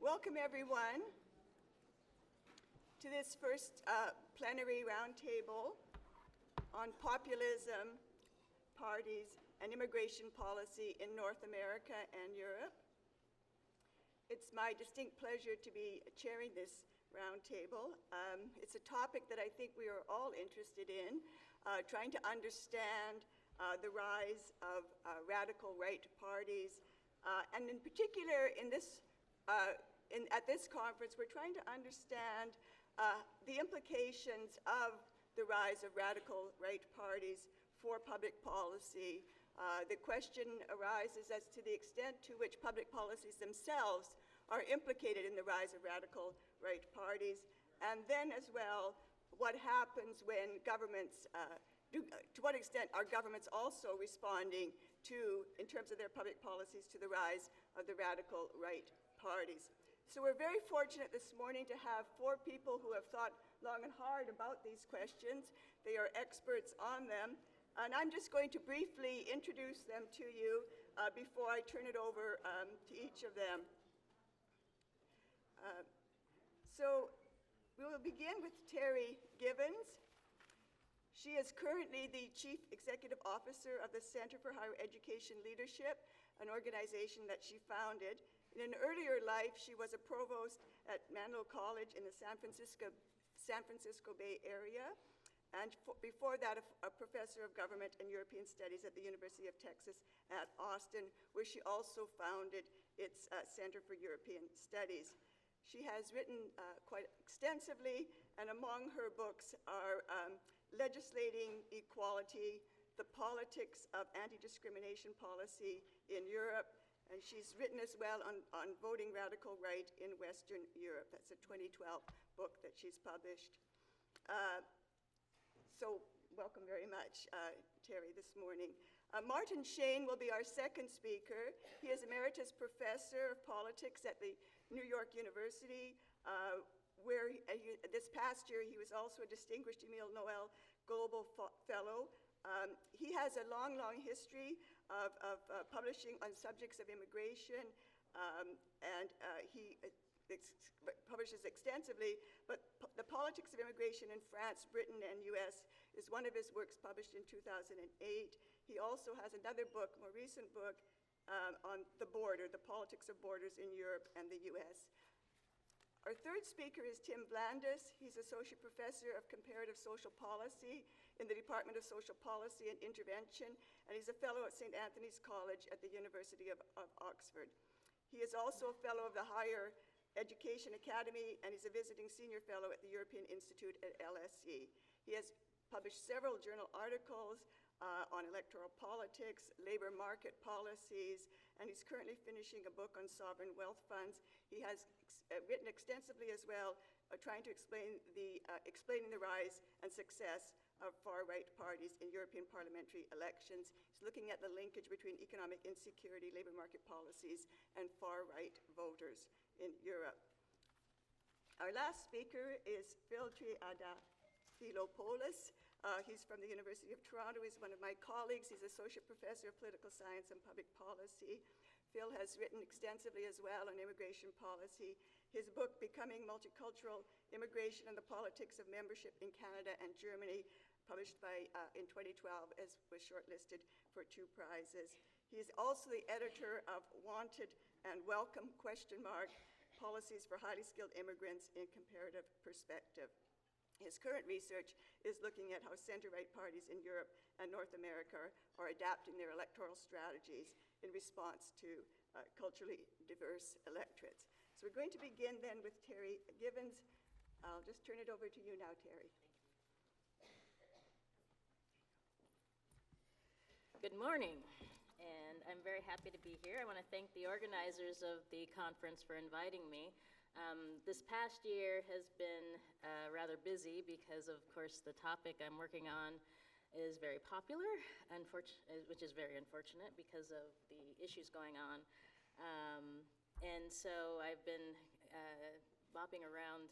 Welcome everyone to this first plenary roundtable on populism, parties, and immigration policy in North America and Europe. It's my distinct pleasure to be chairing this roundtable. It's a topic that I think we are all interested in, trying to understand the rise of radical right parties, and in particular in this at this conference, we're trying to understand the implications of the rise of radical right parties for public policy. The question arises as to the extent to which public policies themselves are implicated in the rise of radical right parties, and then as well, what happens when governments, to what extent are governments also responding to, in terms of their public policies, to the rise of the radical right parties. So we're very fortunate this morning to have four people who have thought long and hard about these questions. They are experts on them, and I'm just going to briefly introduce them to you before I turn it over to each of them. So we will begin with Terry Givens. She is currently the Chief Executive Officer of the Center for Higher Education Leadership, an organization that she founded. In an earlier life, she was a provost at Menlo College in the San Francisco Bay Area, and before that, a professor of government and European studies at the University of Texas at Austin, where she also founded its Center for European Studies. She has written quite extensively, and among her books are Legislating Equality, The Politics of Anti-Discrimination Policy in Europe, and she's written as well on voting radical right in Western Europe. That's a 2012 book that she's published. So welcome very much, Terry, this morning. Martin Shane will be our second speaker. He is Emeritus Professor of Politics at the New York University, where this past year he was also a Distinguished Emile Noel Global Fellow. He has a long, long history of publishing on subjects of immigration, and he publishes extensively, but The Politics of Immigration in France, Britain, and US is one of his works published in 2008. He also has another book, more recent book, on the border, the politics of borders in Europe and the US. Our third speaker is Tim Blandus. He's Associate Professor of Comparative Social Policy in the Department of Social Policy and Intervention, and he's a Fellow at St. Anthony's College at the University of Oxford. He is also a Fellow of the Higher Education Academy, and he's a visiting senior fellow at the European Institute at LSE. He has published several journal articles on electoral politics, labor market policies, and he's currently finishing a book on sovereign wealth funds. He has written extensively as well, trying to explain explaining the rise and success of far-right parties in European parliamentary elections. He's looking at the linkage between economic insecurity, labor market policies, and far-right voters in Europe. Our last speaker is Phil Triantafylopoulos. He's from the University of Toronto. He's one of my colleagues. He's Associate Professor of Political Science and Public Policy. Phil has written extensively as well on immigration policy. His book, Becoming Multicultural Immigration and the Politics of Membership in Canada and Germany, published in 2012, was shortlisted for 2 prizes. He is also the editor of Wanted and Welcome, ? Policies for Highly Skilled Immigrants in Comparative Perspective. His current research is looking at how center-right parties in Europe and North America are adapting their electoral strategies in response to culturally diverse electorates. So we're going to begin then with Terry Givens. I'll just turn it over to you now, Terry. Good morning, and I'm very happy to be here. I want to thank the organizers of the conference for inviting me. This past year has been rather busy because, of course, the topic I'm working on is very popular, which is very unfortunate because of the issues going on. And so I've been bopping around.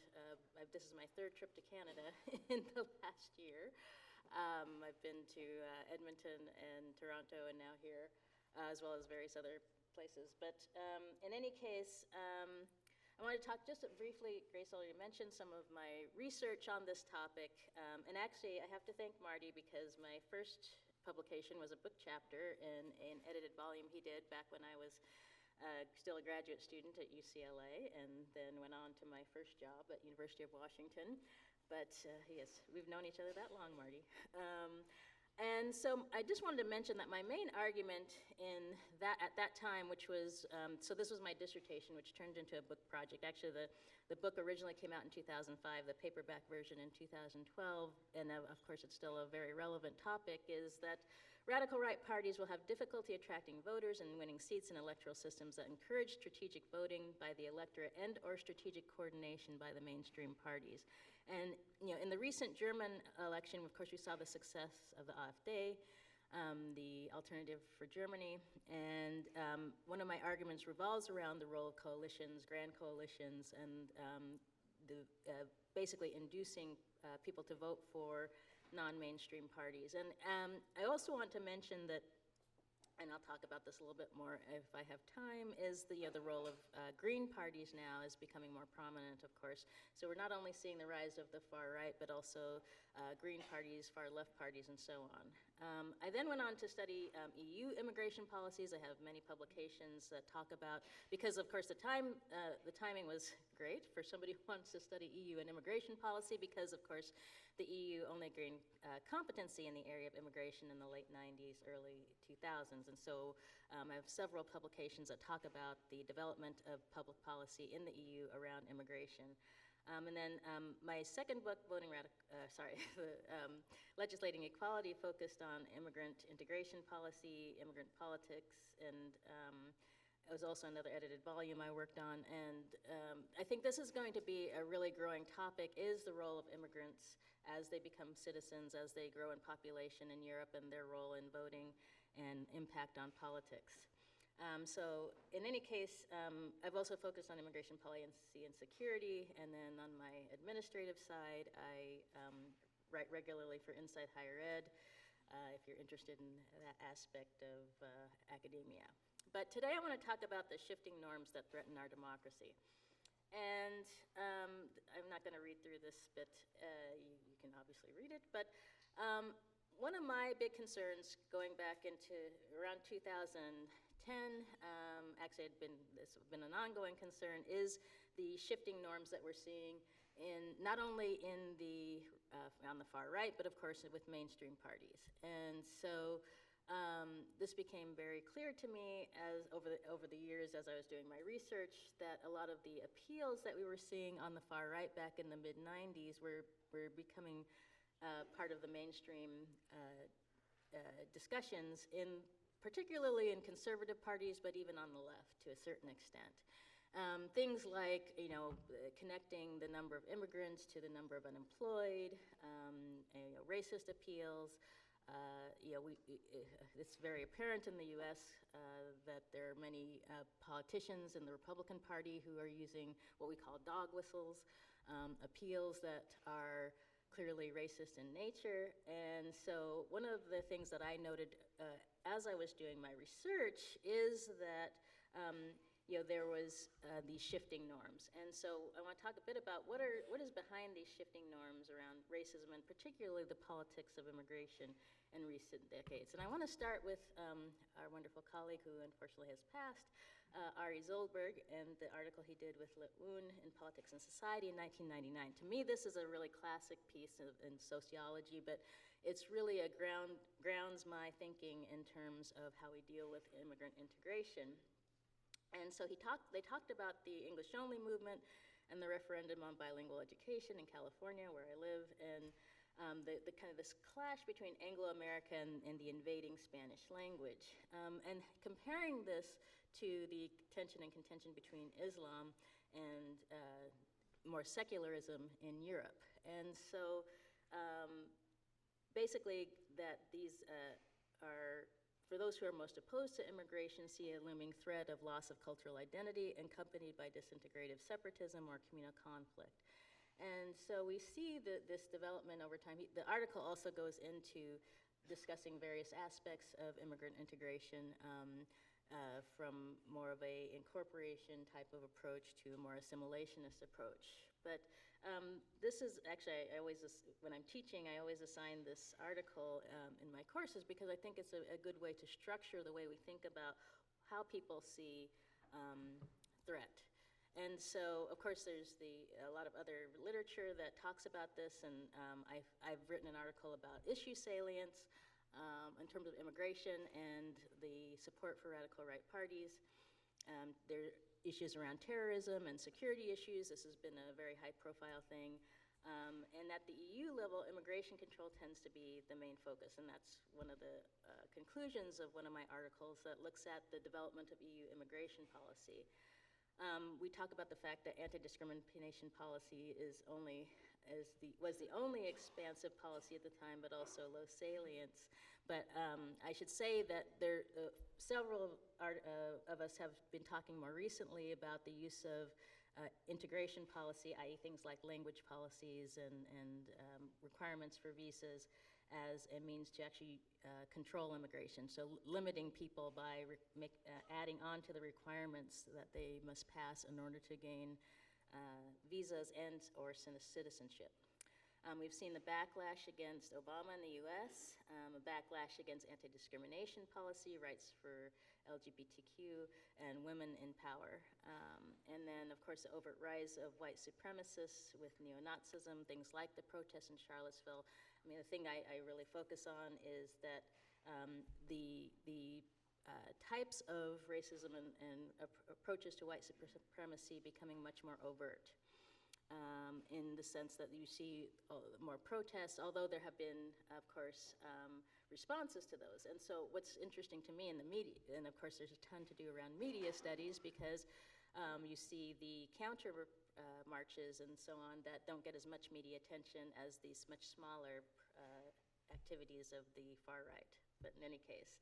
This is my 3rd trip to Canada in the last year. I've been to Edmonton and Toronto and now here, as well as various other places. But in any case, I want to talk just briefly, Grace already mentioned some of my research on this topic, and actually I have to thank Marty because my first publication was a book chapter in an edited volume he did back when I was still a graduate student at UCLA, and then went on to my first job at University of Washington. But yes, we've known each other that long, Marty. And so I just wanted to mention that my main argument at that time, which was, so this was my dissertation, which turned into a book project. Actually, the book originally came out in 2005, the paperback version in 2012, and of course it's still a very relevant topic, is that radical right parties will have difficulty attracting voters and winning seats in electoral systems that encourage strategic voting by the electorate and or strategic coordination by the mainstream parties. And in the recent German election, of course, we saw the success of the AfD, the Alternative for Germany, and one of my arguments revolves around the role of coalitions, grand coalitions, and basically inducing people to vote for non-mainstream parties. And I also want to mention that, and I'll talk about this a little bit more if I have time, is the role of green parties now is becoming more prominent, of course. So we're not only seeing the rise of the far right, but also green parties, far left parties, and so on. I then went on to study EU immigration policies. I have many publications that talk about, because of course the timing was great for somebody who wants to study EU and immigration policy, because of course the EU only gained competency in the area of immigration in the late 90s, early 2000s. And so I have several publications that talk about the development of public policy in the EU around immigration. And then my second book, Legislating Equality, focused on immigrant integration policy, immigrant politics, and it was also another edited volume I worked on. And I think this is going to be a really growing topic, is the role of immigrants as they become citizens, as they grow in population in Europe, and their role in voting and impact on politics. So in any case, I've also focused on immigration policy and security, and then on my administrative side, I write regularly for Inside Higher Ed, if you're interested in that aspect of academia. But today I want to talk about the shifting norms that threaten our democracy. And I'm not going to read through this bit, you can obviously read it, but one of my big concerns going back into around 2010, actually this has been an ongoing concern, is the shifting norms that we're seeing not only on the far right, but of course with mainstream parties. And so this became very clear to me over the years as I was doing my research, that a lot of the appeals that we were seeing on the far right back in the mid-90s were becoming part of the mainstream discussions, particularly in conservative parties, but even on the left to a certain extent. Things like, connecting the number of immigrants to the number of unemployed, racist appeals. It's very apparent in the U.S. That there are many politicians in the Republican Party who are using what we call dog whistles, appeals that are clearly racist in nature. And so one of the things that I noted as I was doing my research is that there was these shifting norms. And so I want to talk a bit about what is behind these shifting norms around racism, and particularly the politics of immigration in recent decades. And I want to start with our wonderful colleague who unfortunately has passed, Ari Zollberg, and the article he did with Lit Woon in Politics and Society in 1999. To me, this is a really classic piece in sociology, but it's really grounds my thinking in terms of how we deal with immigrant integration. And so they talked about the English-only movement and the referendum on bilingual education in California, where I live, and the kind of this clash between Anglo-American and the invading Spanish language, and comparing this to the tension and contention between Islam and more secularism in Europe. And so basically that these are, for those who are most opposed to immigration, see a looming threat of loss of cultural identity accompanied by disintegrative separatism or communal conflict. And so we see this development over time. The article also goes into discussing various aspects of immigrant integration, from more of a incorporation type of approach to a more assimilationist approach. But this is actually, when I'm teaching, I always assign this article in my courses because I think it's a good way to structure the way we think about how people see threat. And so, of course, there's a lot of other literature that talks about this, and I've written an article about issue salience in terms of immigration and the support for radical right parties. There are issues around terrorism and security issues. This has been a very high-profile thing. And at the EU level, immigration control tends to be the main focus, and that's one of the conclusions of one of my articles that looks at the development of EU immigration policy. We talk about the fact that anti-discrimination policy was the only expansive policy at the time, but also low salience. But I should say that several of us have been talking more recently about the use of integration policy, i.e. things like language policies and requirements for visas, as a means to actually control immigration. So limiting people by adding on to the requirements that they must pass in order to gain visas and or citizenship. We've seen the backlash against Obama in the US, a backlash against anti-discrimination policy, rights for LGBTQ, and women in power. And then, of course, the overt rise of white supremacists with neo-Nazism, things like the protests in Charlottesville. I mean, the thing I really focus on is that the types of racism and approaches to white supremacy becoming much more overt. In the sense that you see more protests, although there have been, of course, responses to those. And so what's interesting to me in the media, and of course there's a ton to do around media studies, because you see the counter marches and so on that don't get as much media attention as these much smaller activities of the far right. But in any case,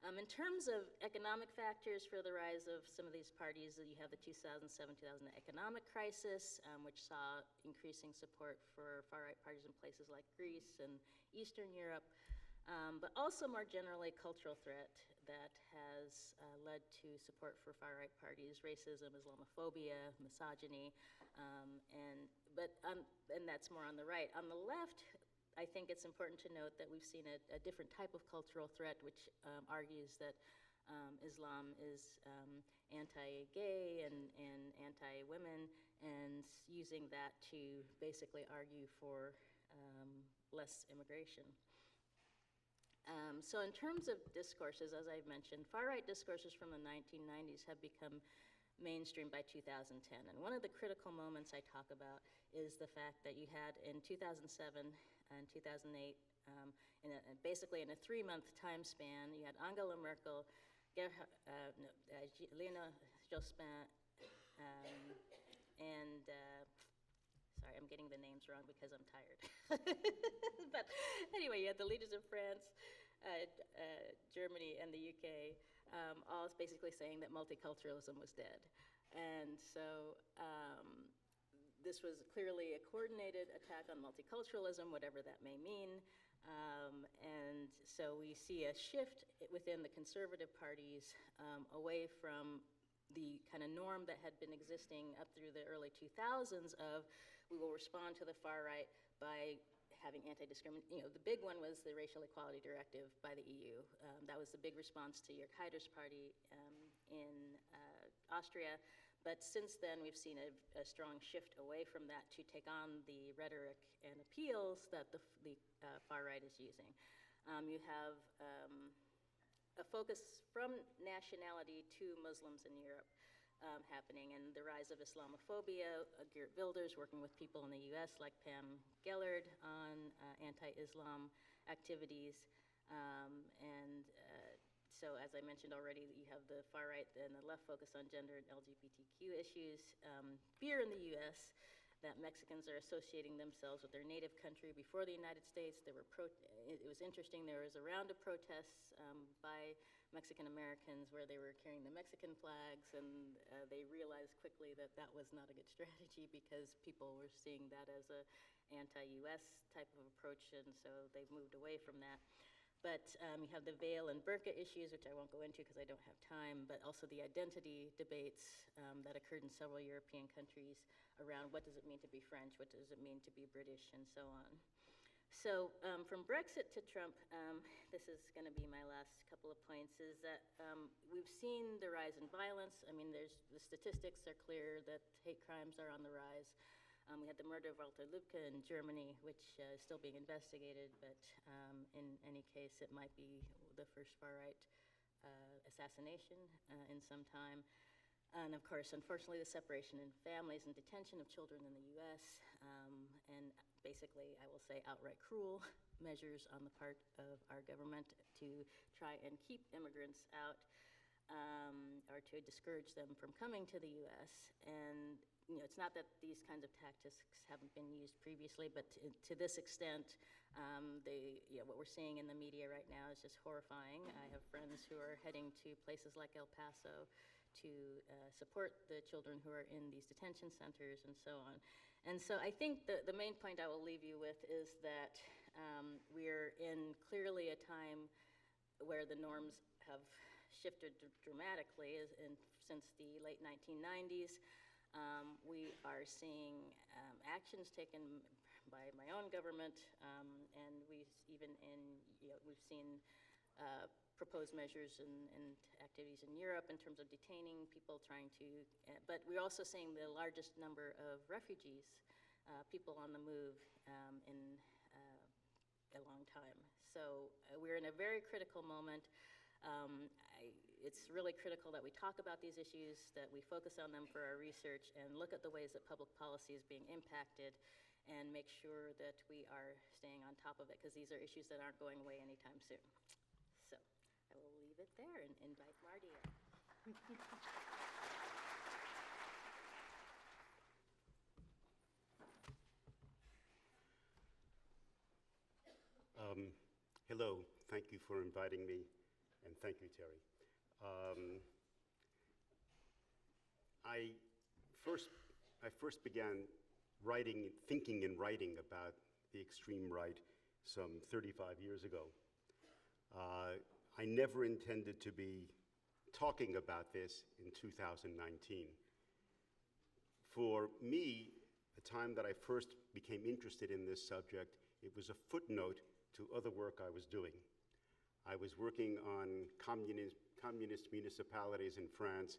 in terms of economic factors for the rise of some of these parties, you have the 2007-2008 economic crisis, which saw increasing support for far-right parties in places like Greece and Eastern Europe, but also more generally cultural threat that has led to support for far-right parties, racism, Islamophobia, misogyny, and that's more on the right. On the left, I think it's important to note that we've seen a different type of cultural threat, which argues that Islam is anti-gay and anti-women, and using that to basically argue for less immigration. So in terms of discourses, as I've mentioned, far-right discourses from the 1990s have become mainstream by 2010. And one of the critical moments I talk about is the fact that you had in 2007 and 2008, basically in a 3-month time span, you had Angela Merkel, Lena Jospin, and sorry, I'm getting the names wrong because I'm tired. But anyway, you had the leaders of France, Germany, and the UK, all basically saying that multiculturalism was dead. And so this was clearly a coordinated attack on multiculturalism, whatever that may mean. And so we see a shift within the conservative parties away from the kind of norm that had been existing up through the early 2000s of we will respond to the far right by having anti-discrimination. The big one was the Racial Equality Directive by the EU. That was the big response to Jörg Haider's party in Austria. But since then, we've seen a strong shift away from that to take on the rhetoric and appeals that the far right is using. You have a focus from nationality to Muslims in Europe happening, and the rise of Islamophobia. Geert Wilders working with people in the US like Pam Gellard on anti-Islam activities. So as I mentioned already, you have the far right and the left focus on gender and LGBTQ issues. Fear in the US that Mexicans are associating themselves with their native country before the United States. It was interesting, there was a round of protests by Mexican Americans where they were carrying the Mexican flags, and they realized quickly that that was not a good strategy because people were seeing that as an anti-US type of approach, and so they've moved away from that. But you have the veil and burqa issues, which I won't go into because I don't have time, but also the identity debates that occurred in several European countries around what does it mean to be French, what does it mean to be British, and so on. So from Brexit to Trump, this is going to be my last couple of points, is that we've seen the rise in violence. I mean, the statistics are clear that hate crimes are on the rise. We had the murder of Walter Lübcke in Germany, which is still being investigated, but in any case, it might be the first far-right assassination in some time. And of course, unfortunately, the separation in families and detention of children in the US, and basically, I will say, outright cruel measures on the part of our government to try and keep immigrants out or to discourage them from coming to the US. And it's not that these kinds of tactics haven't been used previously, but to this extent, what we're seeing in the media right now is just horrifying. I have friends who are heading to places like El Paso to support the children who are in these detention centers and so on. And so I think the main point I will leave you with is that we're in clearly a time where the norms have shifted dramatically since the late 1990s. We are seeing actions taken by my own government, and we've seen proposed measures and activities in Europe in terms of detaining people, but we're also seeing the largest number of refugees, people on the move in a long time. So we're in a very critical moment. It's really critical that we talk about these issues, that we focus on them for our research, and look at the ways that public policy is being impacted, and make sure that we are staying on top of it, because these are issues that aren't going away anytime soon. So I will leave it there and invite Marty in. Hello, thank you for inviting me, and thank you, Terry. I first began thinking and writing about the extreme right some 35 years ago. I never intended to be talking about this in 2019. For me, the time that I first became interested in this subject, it was a footnote to other work I was doing. I was working on communist municipalities in France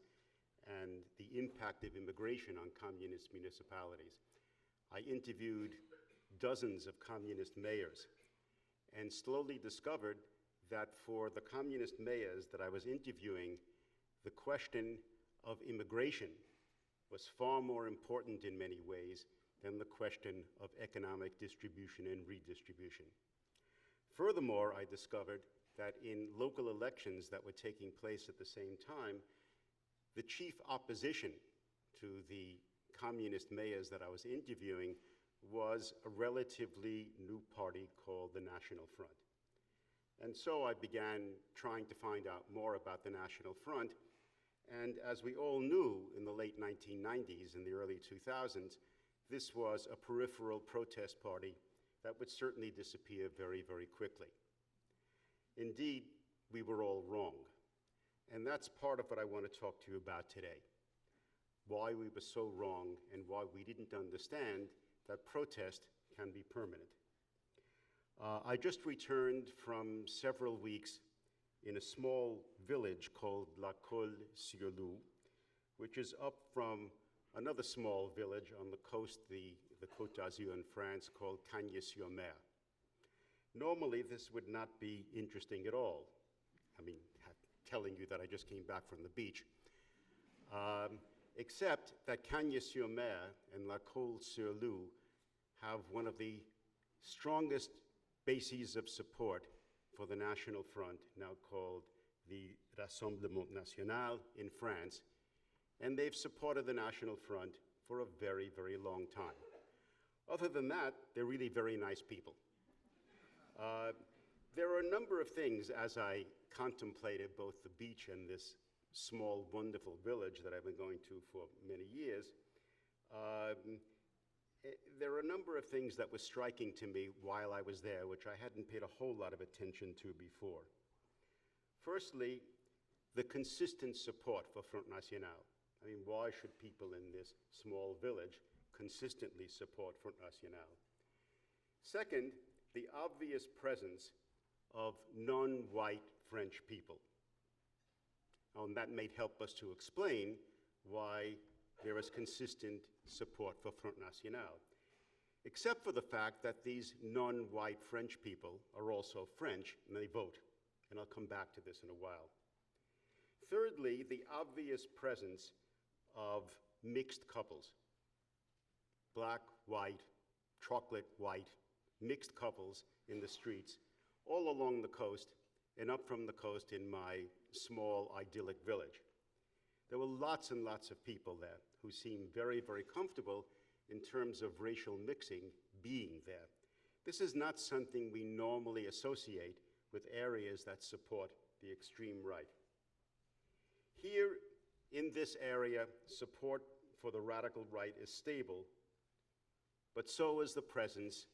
and the impact of immigration on communist municipalities. I interviewed dozens of communist mayors and slowly discovered that for the communist mayors that I was interviewing, the question of immigration was far more important in many ways than the question of economic distribution and redistribution. Furthermore, I discovered that in local elections that were taking place at the same time, the chief opposition to the communist mayors that I was interviewing was a relatively new party called the National Front. And so I began trying to find out more about the National Front. And as we all knew in the late 1990s and the early 2000s, this was a peripheral protest party that would certainly disappear very, very quickly. Indeed, we were all wrong. And that's part of what I want to talk to you about today. Why we were so wrong and why we didn't understand that protest can be permanent. I just returned from several weeks in a small village called La Colle-sur-Loup, which is up from another small village on the coast, the Côte d'Azur in France, called Cagnes-sur-Mer. Normally, this would not be interesting at all. I mean, telling you that I just came back from the beach. Except that Cagnes-sur-Mer and La Colle-sur-Loup have one of the strongest bases of support for the National Front, now called the Rassemblement National in France, and they've supported the National Front for a very, very long time. Other than that, they're really very nice people. There are a number of things as I contemplated both the beach and this small, wonderful village that I've been going to for many years. there are a number of things that were striking to me while I was there, which I hadn't paid a whole lot of attention to before. Firstly, the consistent support for Front National. I mean, why should people in this small village consistently support Front National? Second, the obvious presence of non-white French people. And that may help us to explain why there is consistent support for Front National, except for the fact that these non-white French people are also French and they vote. And I'll come back to this in a while. Thirdly, the obvious presence of mixed couples. Black, white, chocolate, white, mixed couples in the streets, all along the coast and up from the coast in my small idyllic village. There were lots and lots of people there who seemed very, very comfortable in terms of racial mixing being there. This is not something we normally associate with areas that support the extreme right. Here in this area, support for the radical right is stable, but so is the presence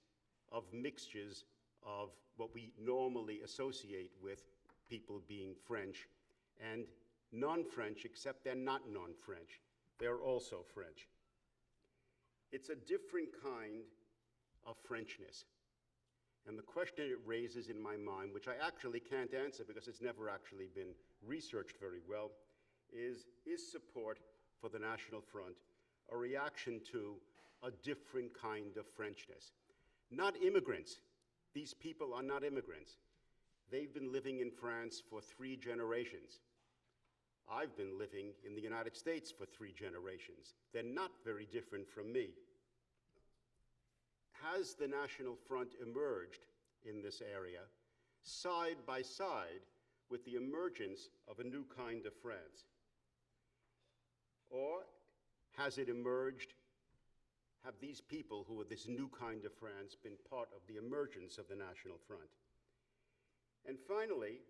of mixtures of what we normally associate with people being French and non-French, except they're not non-French. They're also French. It's a different kind of Frenchness. And the question it raises in my mind, which I actually can't answer because it's never actually been researched very well, is support for the National Front a reaction to a different kind of Frenchness? Not immigrants. These people are not immigrants. They've been living in France for 3 generations. I've been living in the United States for 3 generations. They're not very different from me. Has the National Front emerged in this area side by side with the emergence of a new kind of France? Or has it emerged, have these people who are this new kind of France been part of the emergence of the National Front? And finally,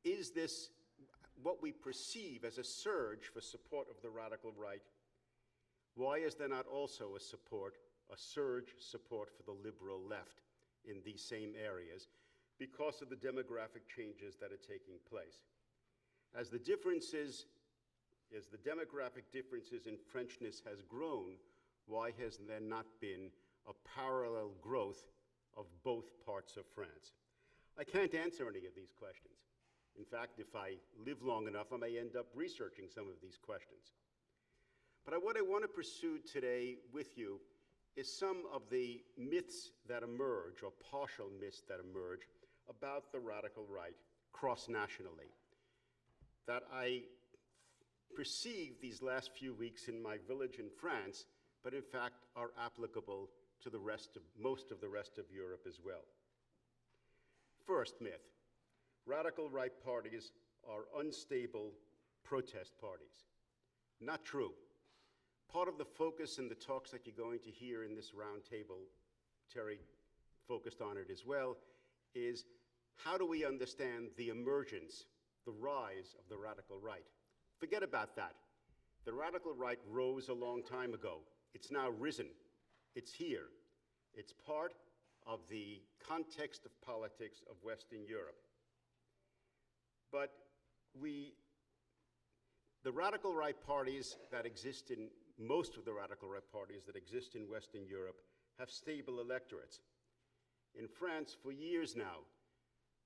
is this what we perceive as a surge for support of the radical right? Why is there not also a surge support for the liberal left in these same areas? Because of the demographic changes that are taking place. As the demographic differences in Frenchness has grown, why has there not been a parallel growth of both parts of France? I can't answer any of these questions. In fact, if I live long enough, I may end up researching some of these questions. But what I want to pursue today with you is some of the myths that emerge, or partial myths that emerge, about the radical right cross-nationally, that I perceived these last few weeks in my village in France, but in fact are applicable to most of the rest of Europe as well. First myth, radical right parties are unstable protest parties. Not true. Part of the focus in the talks that you're going to hear in this roundtable, Terry focused on it as well, is how do we understand the emergence, the rise of the radical right? Forget about that. The radical right rose a long time ago. It's now risen. It's here. It's part of the context of politics of Western Europe. But the radical right parties that exist in, most of the radical right parties that exist in Western Europe have stable electorates. In France, for years now,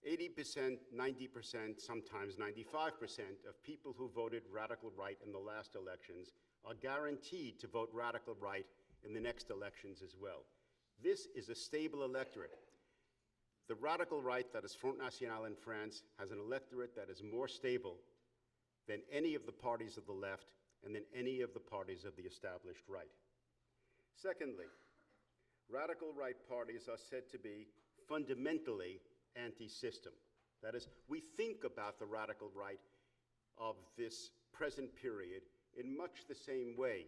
80%, 90%, sometimes 95% of people who voted radical right in the last elections are guaranteed to vote radical right in the next elections as well. This is a stable electorate. The radical right that is Front National in France has an electorate that is more stable than any of the parties of the left and than any of the parties of the established right. Secondly, radical right parties are said to be fundamentally anti-system. That is, we think about the radical right of this present period in much the same way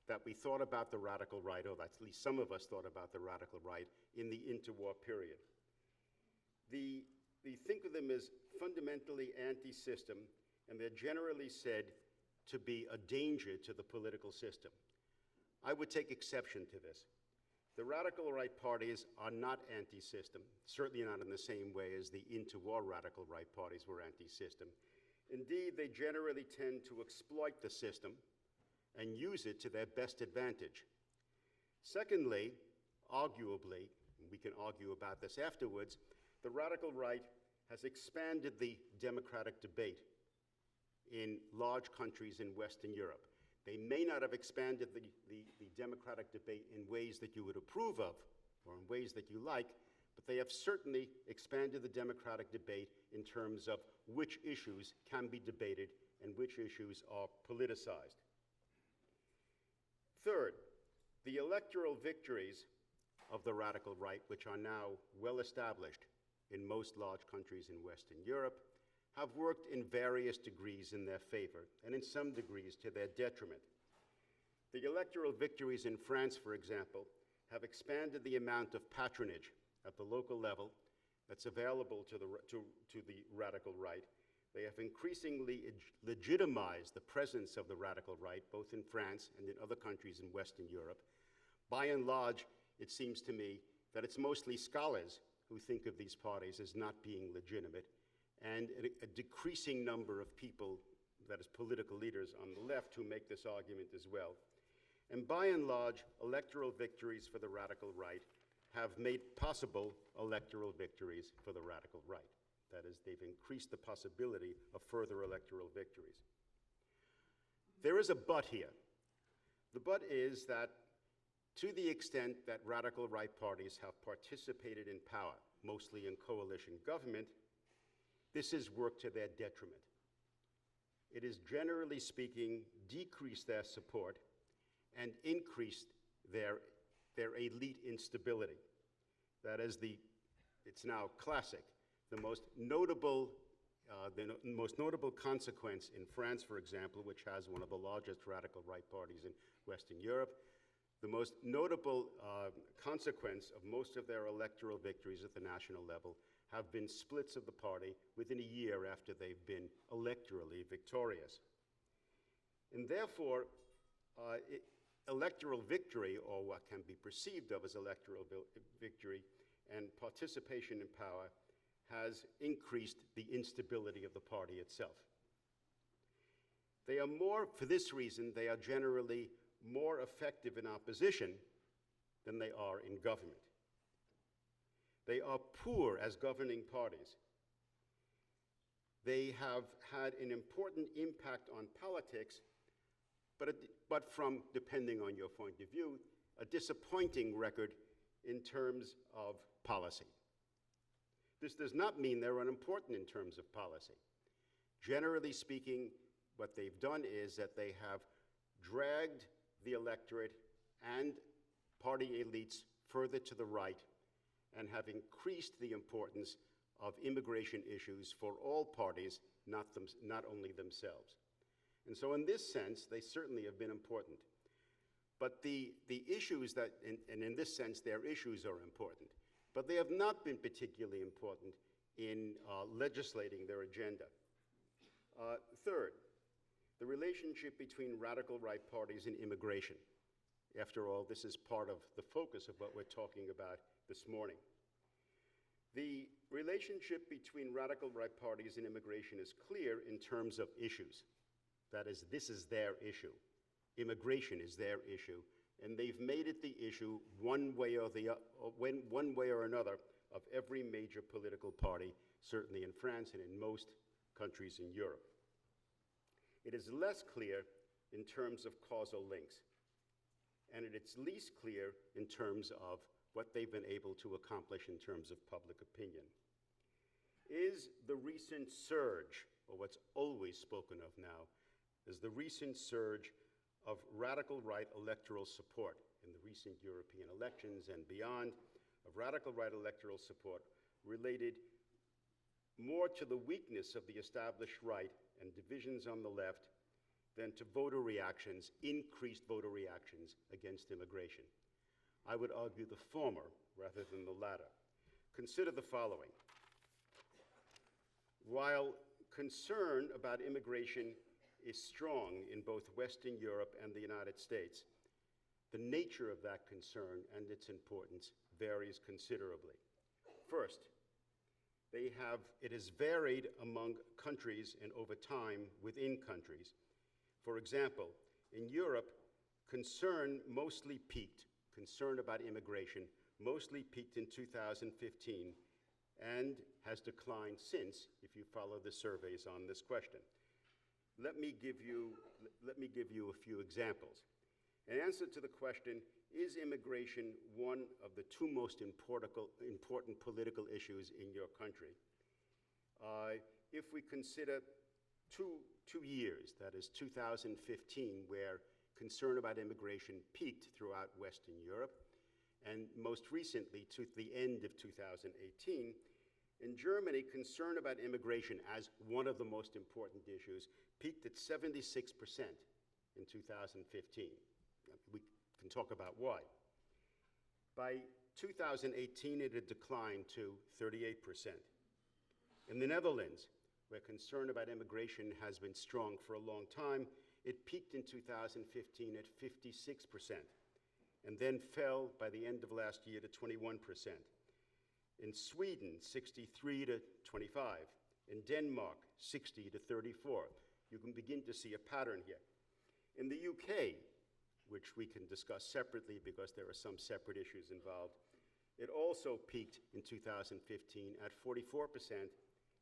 that we thought about the radical right, or at least some of us thought about the radical right in the interwar period. We think of them as fundamentally anti-system, and they're generally said to be a danger to the political system. I would take exception to this. The radical right parties are not anti-system, certainly not in the same way as the interwar radical right parties were anti-system. Indeed, they generally tend to exploit the system and use it to their best advantage. Secondly, arguably, and we can argue about this afterwards, the radical right has expanded the democratic debate in large countries in Western Europe. They may not have expanded the democratic debate in ways that you would approve of or in ways that you like, but they have certainly expanded the democratic debate in terms of which issues can be debated and which issues are politicized. Third, the electoral victories of the radical right, which are now well established in most large countries in Western Europe, have worked in various degrees in their favor, and in some degrees to their detriment. The electoral victories in France, for example, have expanded the amount of patronage at the local level that's available to the radical right. They have increasingly legitimized the presence of the radical right, both in France and in other countries in Western Europe. By and large, it seems to me that it's mostly scholars who think of these parties as not being legitimate, and a decreasing number of people, that is political leaders on the left, who make this argument as well. And by and large, electoral victories for the radical right have made possible electoral victories for the radical right. That is, they've increased the possibility of further electoral victories. There is a but here. The but is that to the extent that radical right parties have participated in power, mostly in coalition government, this has worked to their detriment. It has, generally speaking, decreased their support and increased their elite instability. That is it's now classic. The most notable consequence in France, for example, which has one of the largest radical right parties in Western Europe, the most notable consequence of most of their electoral victories at the national level have been splits of the party within a year after they've been electorally victorious. And therefore, electoral victory, or what can be perceived of as electoral victory, and participation in power has increased the instability of the party itself. For this reason, they are generally more effective in opposition than they are in government. They are poor as governing parties. They have had an important impact on politics, but from, depending on your point of view, a disappointing record in terms of policy. This does not mean they're unimportant in terms of policy. Generally speaking, what they've done is that they have dragged the electorate and party elites further to the right and have increased the importance of immigration issues for all parties, not only themselves. And so in this sense, they certainly have been important. But the issues and in this sense, their issues are important, but they have not been particularly important in legislating their agenda. Third, the relationship between radical right parties and immigration. After all, this is part of the focus of what we're talking about this morning. The relationship between radical right parties and immigration is clear in terms of issues. That is, this is their issue. Immigration is their issue, and they've made it the issue one way or another of every major political party, certainly in France and in most countries in Europe. It is less clear in terms of causal links, and it's least clear in terms of what they've been able to accomplish in terms of public opinion. Is the recent surge, or what's always spoken of now, is the recent surge of radical right electoral support in the recent European elections and beyond, of radical right electoral support related more to the weakness of the established right and divisions on the left than to voter reactions, increased voter reactions against immigration. I would argue the former rather than the latter. Consider the following. While concern about immigration is strong in both Western Europe and the United States, the nature of that concern and its importance varies considerably. First, it has varied among countries and over time within countries. For example, in Europe, concern about immigration mostly peaked in 2015 and has declined since, if you follow the surveys on this question. Let me give you a few examples. In answer to the question, is immigration one of the two most important political issues in your country? If we consider two years, that is 2015, where concern about immigration peaked throughout Western Europe, and most recently to the end of 2018, in Germany, concern about immigration as one of the most important issues peaked at 76% in 2015. We can talk about why. By 2018, it had declined to 38%. In the Netherlands, where concern about immigration has been strong for a long time, it peaked in 2015 at 56%, and then fell by the end of last year to 21%. In Sweden, 63 to 25. In Denmark, 60 to 34. You can begin to see a pattern here. In the UK, which we can discuss separately because there are some separate issues involved, it also peaked in 2015 at 44%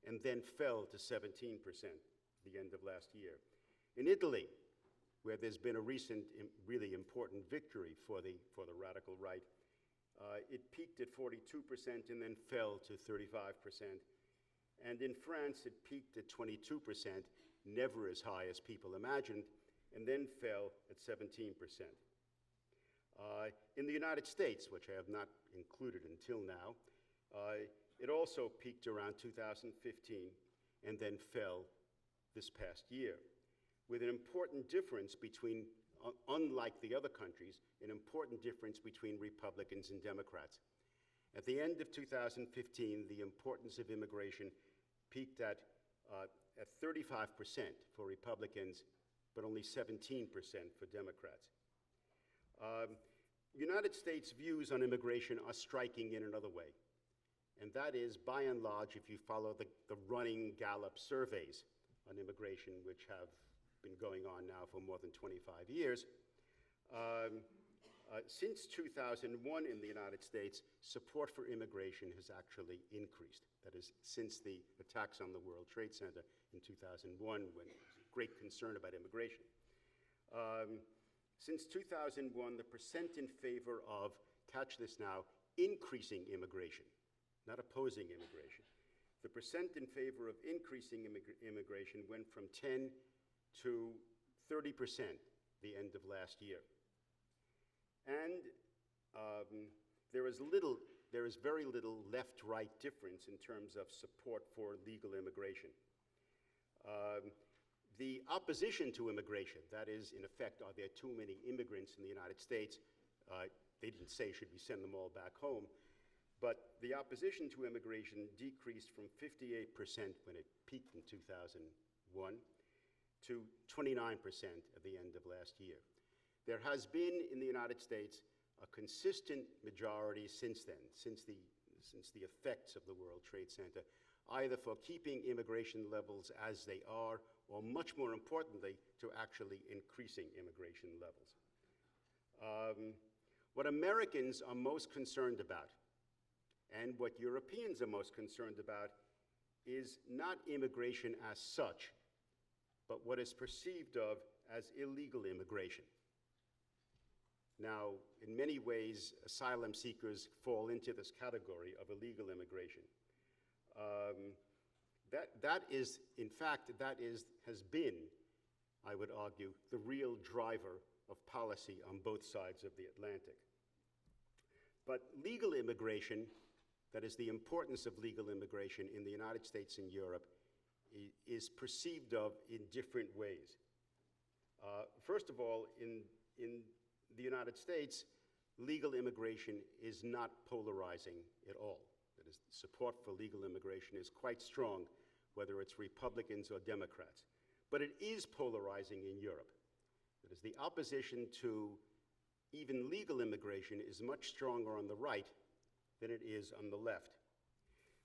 and then fell to 17% at the end of last year. In Italy, where there's been a recent really important victory for the radical right, it peaked at 42% and then fell to 35%. And in France, it peaked at 22%, never as high as people imagined, and then fell at 17%. In the United States, which I have not included until now, it also peaked around 2015 and then fell this past year, with an important difference between, unlike the other countries, an important difference between Republicans and Democrats. At the end of 2015, the importance of immigration peaked at 35% for Republicans, but only 17% for Democrats. United States views on immigration are striking in another way, and that is, by and large, if you follow the running Gallup surveys on immigration, which have been going on now for more than 25 years, since 2001 in the United States, support for immigration has actually increased. That is, since the attacks on the World Trade Center in 2001, when there was great concern about immigration. Since 2001, the percent in favor of, catch this now, increasing immigration, not opposing immigration. The percent in favor of increasing immigration went from 10 to 30% the end of last year. And there is very little left-right difference in terms of support for legal immigration. The opposition to immigration, that is, in effect, are there too many immigrants in the United States? They didn't say, should we send them all back home? But the opposition to immigration decreased from 58% when it peaked in 2001 to 29% at the end of last year. There has been in the United States a consistent majority since then, since the effects of the World Trade Center, either for keeping immigration levels as they are, or much more importantly, to actually increasing immigration levels. What Americans are most concerned about, and what Europeans are most concerned about, is not immigration as such, but what is perceived of as illegal immigration. Now, in many ways, asylum seekers fall into this category of illegal immigration. Has been, I would argue, the real driver of policy on both sides of the Atlantic. But legal immigration, that is the importance of legal immigration in the United States and Europe, is perceived of in different ways. First of all, in the United States, legal immigration is not polarizing at all. That is, support for legal immigration is quite strong, whether it's Republicans or Democrats. But it is polarizing in Europe. That is, the opposition to even legal immigration is much stronger on the right than it is on the left.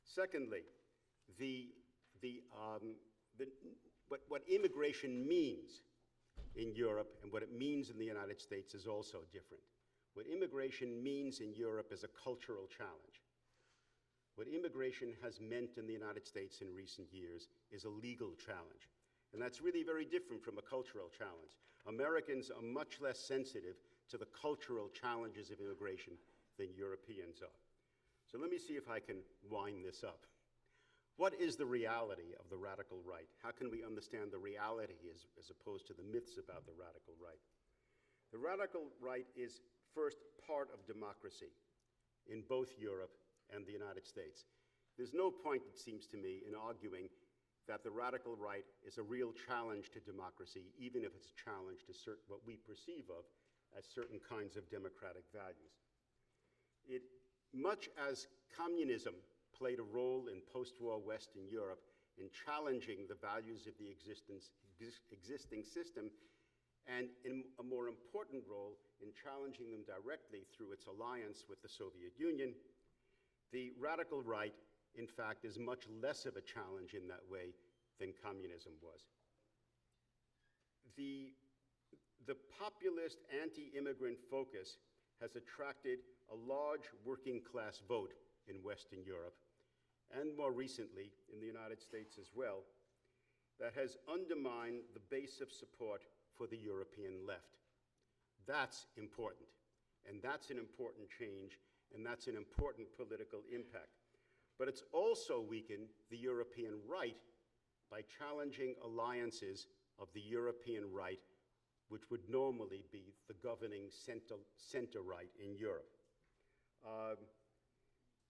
Secondly, what immigration means in Europe and what it means in the United States is also different. What immigration means in Europe is a cultural challenge. What immigration has meant in the United States in recent years is a legal challenge. And that's really very different from a cultural challenge. Americans are much less sensitive to the cultural challenges of immigration than Europeans are. So let me see if I can wind this up. What is the reality of the radical right? How can we understand the reality as opposed to the myths about the radical right? The radical right is first part of democracy in both Europe and the United States. There's no point, it seems to me, in arguing that the radical right is a real challenge to democracy, even if it's a challenge to what we perceive of as certain kinds of democratic values. Much as communism played a role in post-war Western Europe in challenging the values of the existing system, and in a more important role in challenging them directly through its alliance with the Soviet Union, the radical right, in fact, is much less of a challenge in that way than communism was. The populist anti-immigrant focus has attracted a large working class vote in Western Europe, and more recently in the United States as well, that has undermined the base of support for the European left. That's important, and that's an important change, and that's an important political impact. But it's also weakened the European right by challenging alliances of the European right, which would normally be the governing center right in Europe.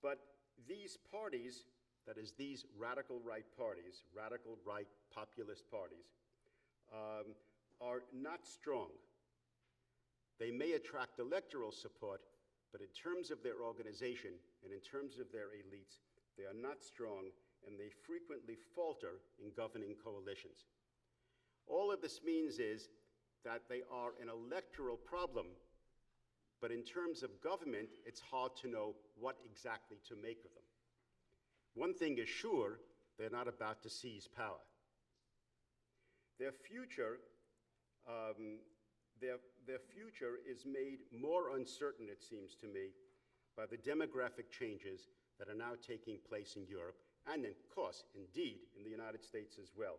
But these parties, that is, these radical right parties, radical right populist parties, are not strong. They may attract electoral support, but in terms of their organization and in terms of their elites, they are not strong, and they frequently falter in governing coalitions. All of this means is that they are an electoral problem, but in terms of government, it's hard to know what exactly to make of them. One thing is sure, they're not about to seize power. Their future is made more uncertain, it seems to me, by the demographic changes that are now taking place in Europe, and of course, indeed, in the United States as well.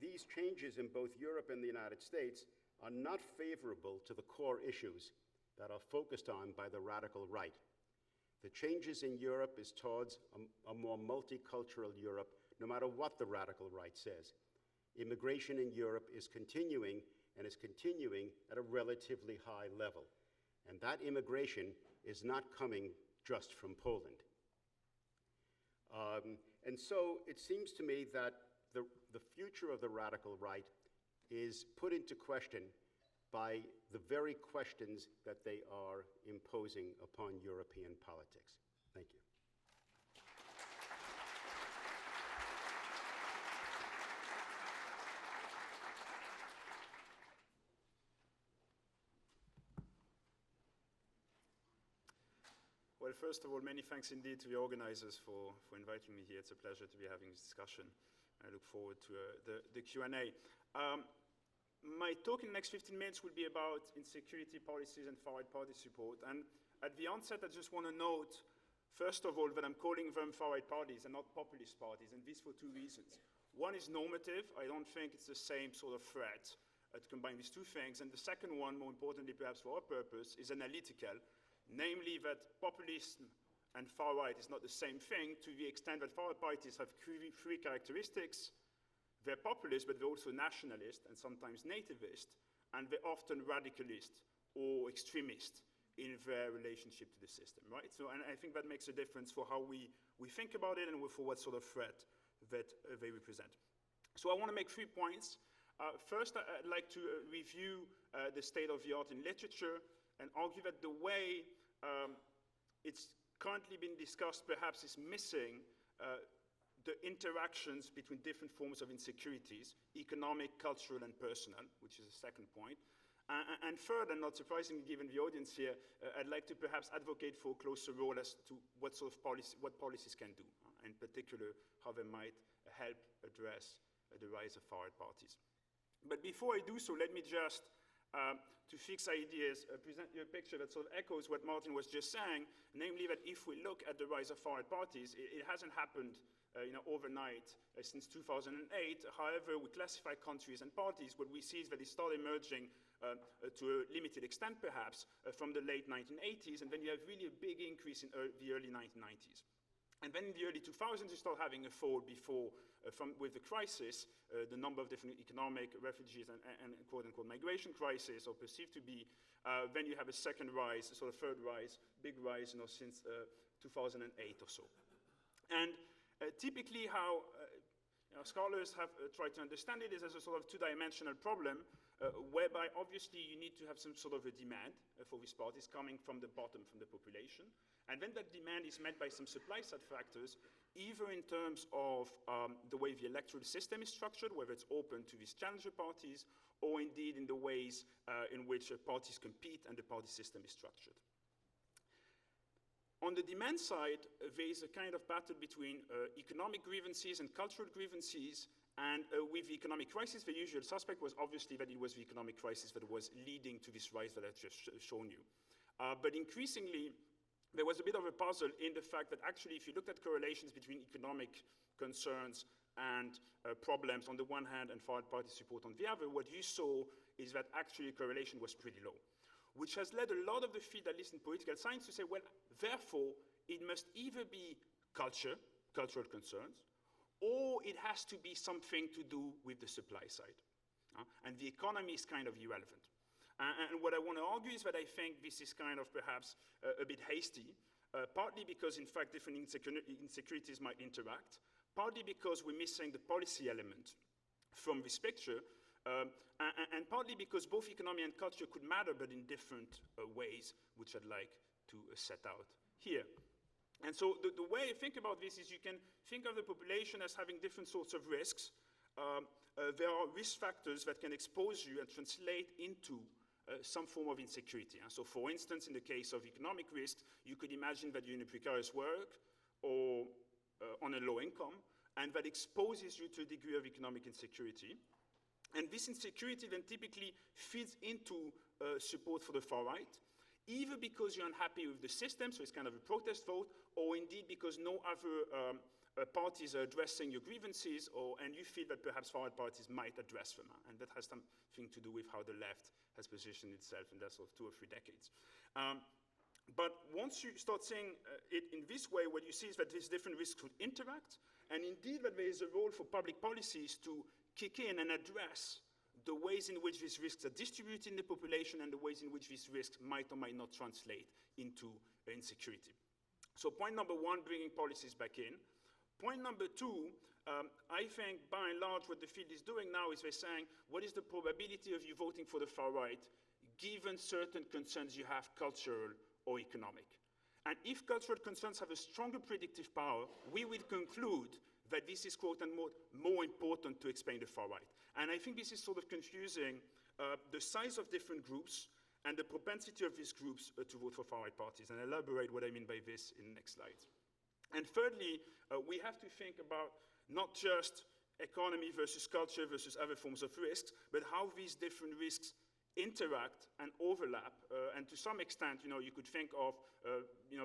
These changes in both Europe and the United States are not favorable to the core issues that are focused on by the radical right. The changes in Europe is towards a more multicultural Europe, no matter what the radical right says. Immigration in Europe is continuing, and is continuing at a relatively high level. And that immigration is not coming just from Poland. And so it seems to me that the future of the radical right is put into question by the very questions that they are imposing upon European politics. Thank you. Well, first of all, many thanks indeed to the organizers for inviting me here. It's a pleasure to be having this discussion. I look forward to the Q&A. My talk in the next 15 minutes will be about insecurity policies and far-right party support. And at the onset, I just want to note, first of all, that I'm calling them far-right parties and not populist parties, and this for two reasons. One is normative. I don't think it's the same sort of threat to combine these two things. And the second one, more importantly perhaps for our purpose, is analytical, namely that populism and far-right is not the same thing, to the extent that far-right parties have three characteristics. They're populist, but they're also nationalist and sometimes nativist, and they're often radicalist or extremist in their relationship to the system, right? So, and I think that makes a difference for how we think about it and for what sort of threat that they represent. So I want to make 3 points. First, I'd like to review the state of the art in literature and argue that the way it's currently been discussed perhaps is missing the interactions between different forms of insecurities, economic, cultural, and personal, which is the second point. And third, and not surprisingly given the audience here, I'd like to perhaps advocate for a closer role as to what sort of policies can do, in particular how they might help address the rise of far-right parties. But before I do so, let me just, to fix ideas, present you a picture that sort of echoes what Martin was just saying, namely that if we look at the rise of far-right parties, it hasn't happened overnight since 2008. However, we classify countries and parties. What we see is that they start emerging to a limited extent, perhaps, from the late 1980s, and then you have really a big increase in the early 1990s. And then in the early 2000s, you start having a fall before, with the crisis, the number of different economic refugees and quote-unquote migration crisis, or perceived to be, then you have a second rise, sort of third rise, big rise, since 2008 or so. And typically how scholars have tried to understand it is as a sort of two-dimensional problem, whereby obviously you need to have some sort of a demand for these parties coming from the bottom, from the population. And then that demand is met by some supply-side factors, either in terms of the way the electoral system is structured, whether it's open to these challenger parties, or indeed in the ways in which parties compete and the party system is structured. On the demand side, there is a kind of battle between economic grievances and cultural grievances. And with the economic crisis, the usual suspect was obviously that it was the economic crisis that was leading to this rise that I've just shown you. But increasingly, there was a bit of a puzzle in the fact that actually, if you looked at correlations between economic concerns and problems on the one hand and far-right party support on the other, what you saw is that actually correlation was pretty low, which has led a lot of the field, at least in political science, to say, well, therefore, it must either be cultural concerns, or it has to be something to do with the supply side. And the economy is kind of irrelevant. And what I want to argue is that I think this is kind of perhaps a bit hasty, partly because, in fact, different insecurities might interact, partly because we're missing the policy element from this picture, and partly because both economy and culture could matter, but in different ways, which I'd like to set out here. And so the way I think about this is you can think of the population as having different sorts of risks. There are risk factors that can expose you and translate into some form of insecurity. So for instance, in the case of economic risks, you could imagine that you're in a precarious work or on a low income, and that exposes you to a degree of economic insecurity. And this insecurity then typically feeds into support for the far right, either because you're unhappy with the system, so it's kind of a protest vote, or indeed because no other parties are addressing your grievances, and you feel that perhaps far-right parties might address them. And that has something to do with how the left has positioned itself in the sort of 2 or 3 decades. But once you start seeing it in this way, what you see is that these different risks could interact, and indeed that there is a role for public policies to kick in and address the ways in which these risks are distributed in the population and the ways in which these risks might or might not translate into insecurity. So point number 1, bringing policies back in. Point number 2, I think by and large what the field is doing now is they're saying, what is the probability of you voting for the far right given certain concerns you have, cultural or economic? And if cultural concerns have a stronger predictive power, we would conclude that this is, quote-unquote, more important to explain the far right. And I think this is sort of confusing the size of different groups and the propensity of these groups to vote for far right parties. And I'll elaborate what I mean by this in the next slides. And thirdly, we have to think about not just economy versus culture versus other forms of risks, but how these different risks interact and overlap. And to some extent, you could think of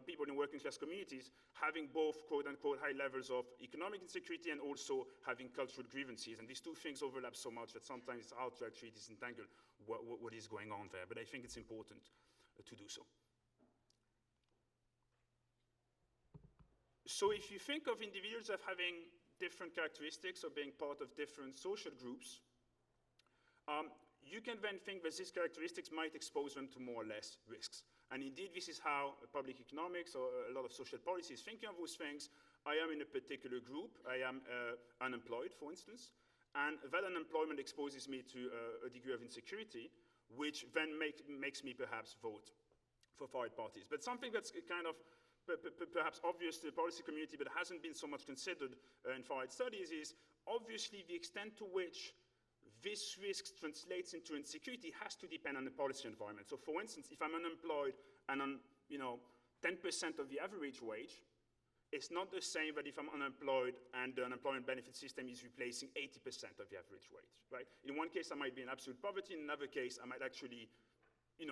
people in working class communities having both quote-unquote high levels of economic insecurity and also having cultural grievances. And these two things overlap so much that sometimes it's hard to actually disentangle what is going on there. But I think it's important to do so. So if you think of individuals as having different characteristics or being part of different social groups, you can then think that these characteristics might expose them to more or less risks. And indeed, this is how public economics or a lot of social policy is thinking of those things. I am in a particular group. I am unemployed, for instance. And that unemployment exposes me to a degree of insecurity, which then makes me perhaps vote for far-right parties. But something that's kind of perhaps obvious to the policy community, but hasn't been so much considered in far-right studies, is obviously the extent to which this risk translates into insecurity has to depend on the policy environment. So for instance, if I'm unemployed and on 10% of the average wage, it's not the same that if I'm unemployed and the unemployment benefit system is replacing 80% of the average wage, right? In one case, I might be in absolute poverty. In another case, I might actually,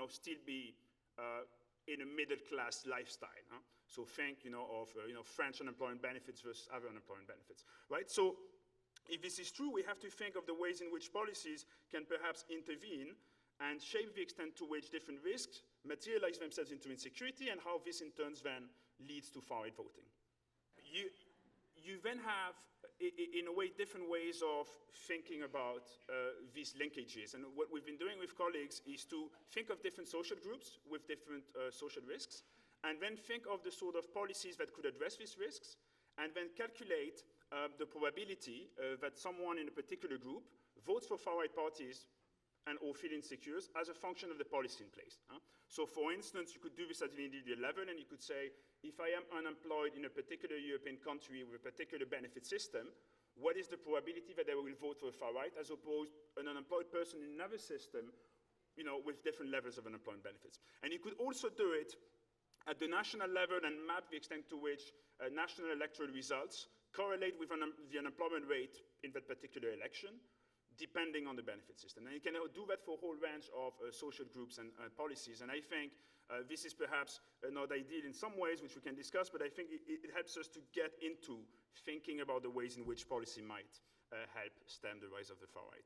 still be in a middle-class lifestyle. Huh? So think, of French unemployment benefits versus other unemployment benefits, right? So if this is true, we have to think of the ways in which policies can perhaps intervene and shape the extent to which different risks materialize themselves into insecurity and how this in turn then leads to far-right voting. You then have, in a way, different ways of thinking about these linkages. And what we've been doing with colleagues is to think of different social groups with different social risks, and then think of the sort of policies that could address these risks, and then calculate the probability that someone in a particular group votes for far-right parties and or feel insecure as a function of the policy in place. So for instance, you could do this at an individual level, and you could say, if I am unemployed in a particular European country with a particular benefit system, what is the probability that I will vote for the far right as opposed to an unemployed person in another system, with different levels of unemployment benefits. And you could also do it at the national level and map the extent to which national electoral results correlate with the unemployment rate in that particular election, depending on the benefit system. And you can do that for a whole range of social groups and policies. And I think this is perhaps not ideal in some ways, which we can discuss, but I think it helps us to get into thinking about the ways in which policy might help stem the rise of the far right.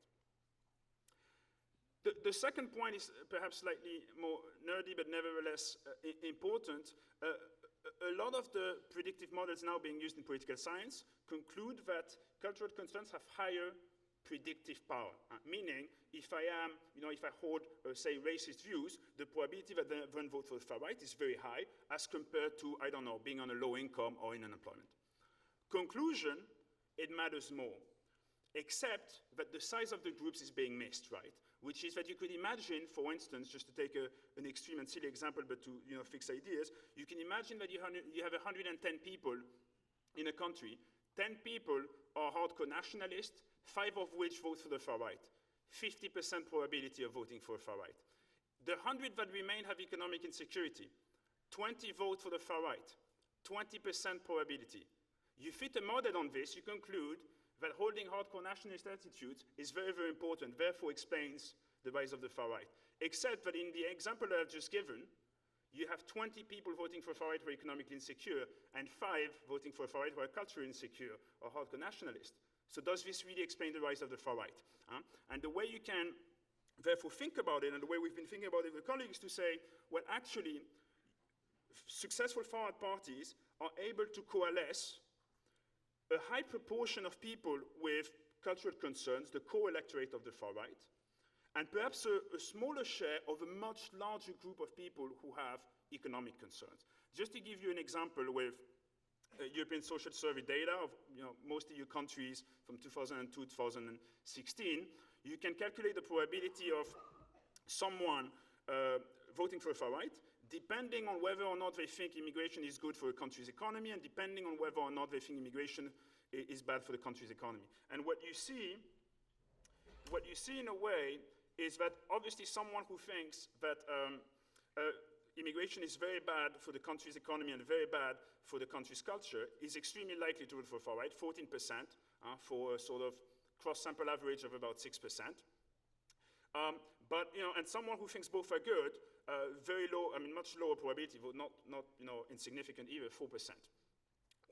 The second point is perhaps slightly more nerdy, but nevertheless important. A lot of the predictive models now being used in political science conclude that cultural concerns have higher predictive power, meaning if I hold, say, racist views, the probability that they then vote for the far right is very high as compared to, I don't know, being on a low income or in unemployment. Conclusion, it matters more, except that the size of the groups is being missed, right? Which is that you could imagine, for instance, just to take an extreme and silly example, but to fix ideas, you can imagine that you have 110 people in a country. 10 people are hardcore nationalists, 5 of which vote for the far right. 50% probability of voting for the far right. The 100 that remain have economic insecurity. 20 vote for the far right. 20% probability. You fit a model on this, you conclude that holding hardcore nationalist attitudes is very, very important, therefore explains the rise of the far right. Except that in the example that I've just given, you have 20 people voting for far right who are economically insecure, and 5 voting for far right who are culturally insecure or hardcore nationalist. So does this really explain the rise of the far right? And the way you can therefore think about it, and the way we've been thinking about it with colleagues, to say, well, actually, successful far right parties are able to coalesce a high proportion of people with cultural concerns, the core electorate of the far right, and perhaps a smaller share of a much larger group of people who have economic concerns. Just to give you an example with European Social Survey data of most EU countries from 2002 to 2016, you can calculate the probability of someone voting for the far right, depending on whether or not they think immigration is good for a country's economy, and depending on whether or not they think immigration is bad for the country's economy. And what you see in a way is that obviously someone who thinks that immigration is very bad for the country's economy and very bad for the country's culture is extremely likely to vote for far right, 14%, for a sort of cross-sample average of about 6%. And someone who thinks both are good, very low, much lower probability, but not insignificant either, 4%.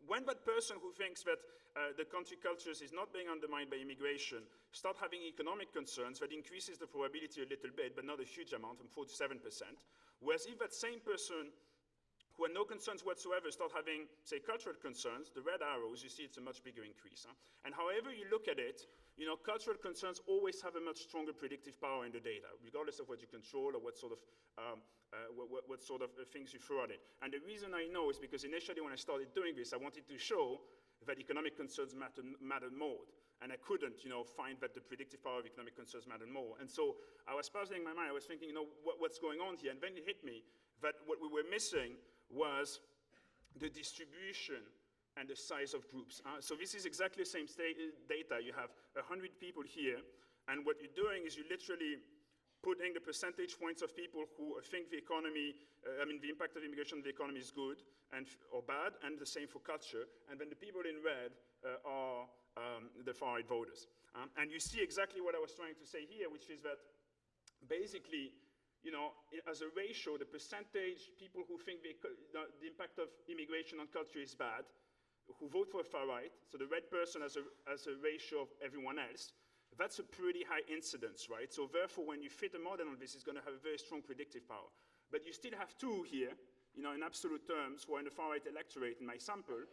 When that person who thinks that the country cultures is not being undermined by immigration start having economic concerns, that increases the probability a little bit, but not a huge amount, from 4 to 7%. Whereas if that same person who had no concerns whatsoever start having, say, cultural concerns, the red arrows, you see it's a much bigger increase. And however you look at it, cultural concerns always have a much stronger predictive power in the data, regardless of what you control or what sort of things you throw at it. And the reason I know is because initially when I started doing this, I wanted to show that economic concerns mattered more. And I couldn't, find that the predictive power of economic concerns mattered more. And so I was puzzling my mind. I was thinking, what's going on here? And then it hit me that what we were missing was the distribution and the size of groups. So this is exactly the same data. You have 100 people here, and what you're doing is you're literally putting the percentage points of people who think the economy, the impact of immigration on the economy is good or bad, and the same for culture. And then the people in red are the far-right voters. And you see exactly what I was trying to say here, which is that basically, you know, as a ratio, the percentage people who think the impact of immigration on culture is bad, who vote for the far right, so the red person as a ratio of everyone else, that's a pretty high incidence, right? So therefore, when you fit a model on this, it's going to have a very strong predictive power. But you still have two here, you know, in absolute terms, who are in the far right electorate in my sample,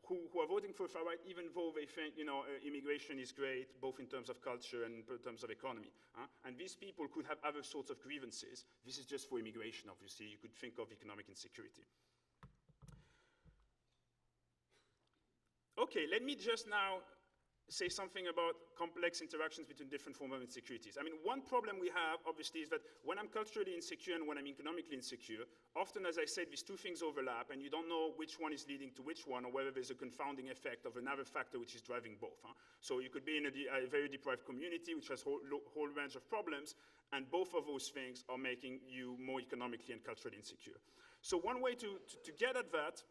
who are voting for the far right, even though they think, you know, immigration is great, both in terms of culture and in terms of economy. And these people could have other sorts of grievances. This is just for immigration, obviously. You could think of economic insecurity. Okay, let me just now say something about complex interactions between different forms of insecurities. I mean, one problem we have, obviously, is that when I'm culturally insecure and when I'm economically insecure, often, as I said, these two things overlap, and you don't know which one is leading to which one, or whether there's a confounding effect of another factor which is driving both. So you could be in a very deprived community, which has a whole range of problems, and both of those things are making you more economically and culturally insecure. So one way to get at that,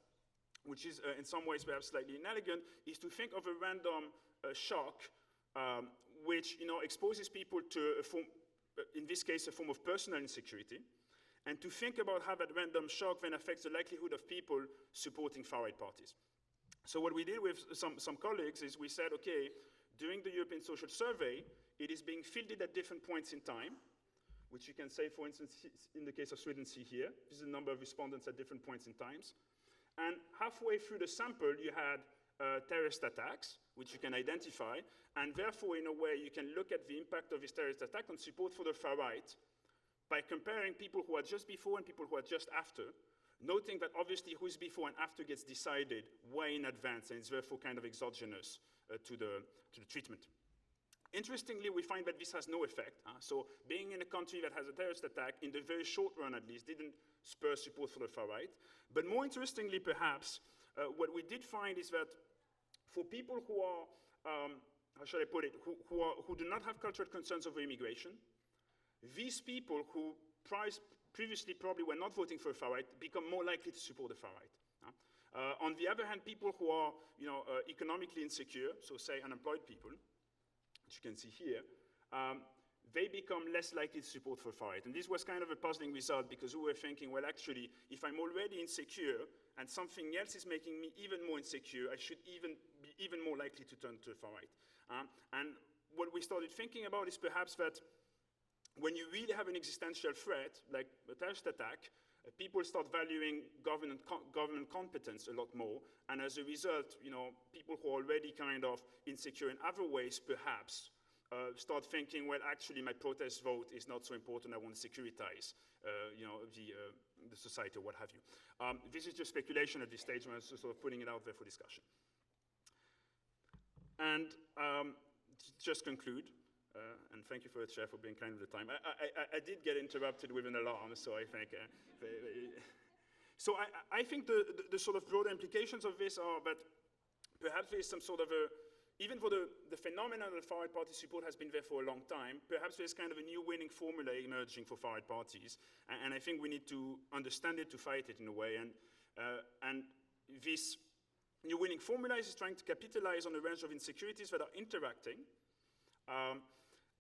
which is in some ways perhaps slightly inelegant, is to think of a random shock, which, you know, exposes people to a form, in this case, a form of personal insecurity, and to think about how that random shock then affects the likelihood of people supporting far-right parties. So what we did with some colleagues is we said, okay, during the European Social Survey, it is being fielded at different points in time, which you can say, for instance, in the case of Sweden, see here. This is the number of respondents at different points in times. And halfway through the sample, you had terrorist attacks, which you can identify, and therefore, in a way, you can look at the impact of this terrorist attack on support for the far right by comparing people who are just before and people who are just after, noting that obviously who's before and after gets decided way in advance, and it's therefore kind of exogenous to the treatment. Interestingly, we find that this has no effect. So being in a country that has a terrorist attack, in the very short run at least, didn't spur support for the far right. But more interestingly, perhaps, what we did find is that for people who are, how shall I put it, who do not have cultural concerns over immigration, these people who previously probably were not voting for the far right become more likely to support the far right. On the other hand, people who are, you know, economically insecure, so say unemployed people, which you can see here, they become less likely to support for far right. And this was kind of a puzzling result because we were thinking, well, actually, if I'm already insecure and something else is making me even more insecure, I should be even more likely to turn to the far right. And what we started thinking about is perhaps that when you really have an existential threat, like a terrorist attack, people start valuing government competence a lot more, and as a result, you know, people who are already kind of insecure in other ways, perhaps, start thinking, well, actually, my protest vote is not so important. I want to securitize, you know, the society or what have you. This is just speculation at this stage, and I'm sort of putting it out there for discussion. And just conclude. And thank you for the chair for being kind of the time. I did get interrupted with an alarm, so I think. So I think the sort of broader implications of this are that perhaps there is some sort of a, even though the phenomenon of far-right party support has been there for a long time, perhaps there's kind of a new winning formula emerging for far-right parties, and I think we need to understand it to fight it in a way. And this new winning formula is trying to capitalize on a range of insecurities that are interacting.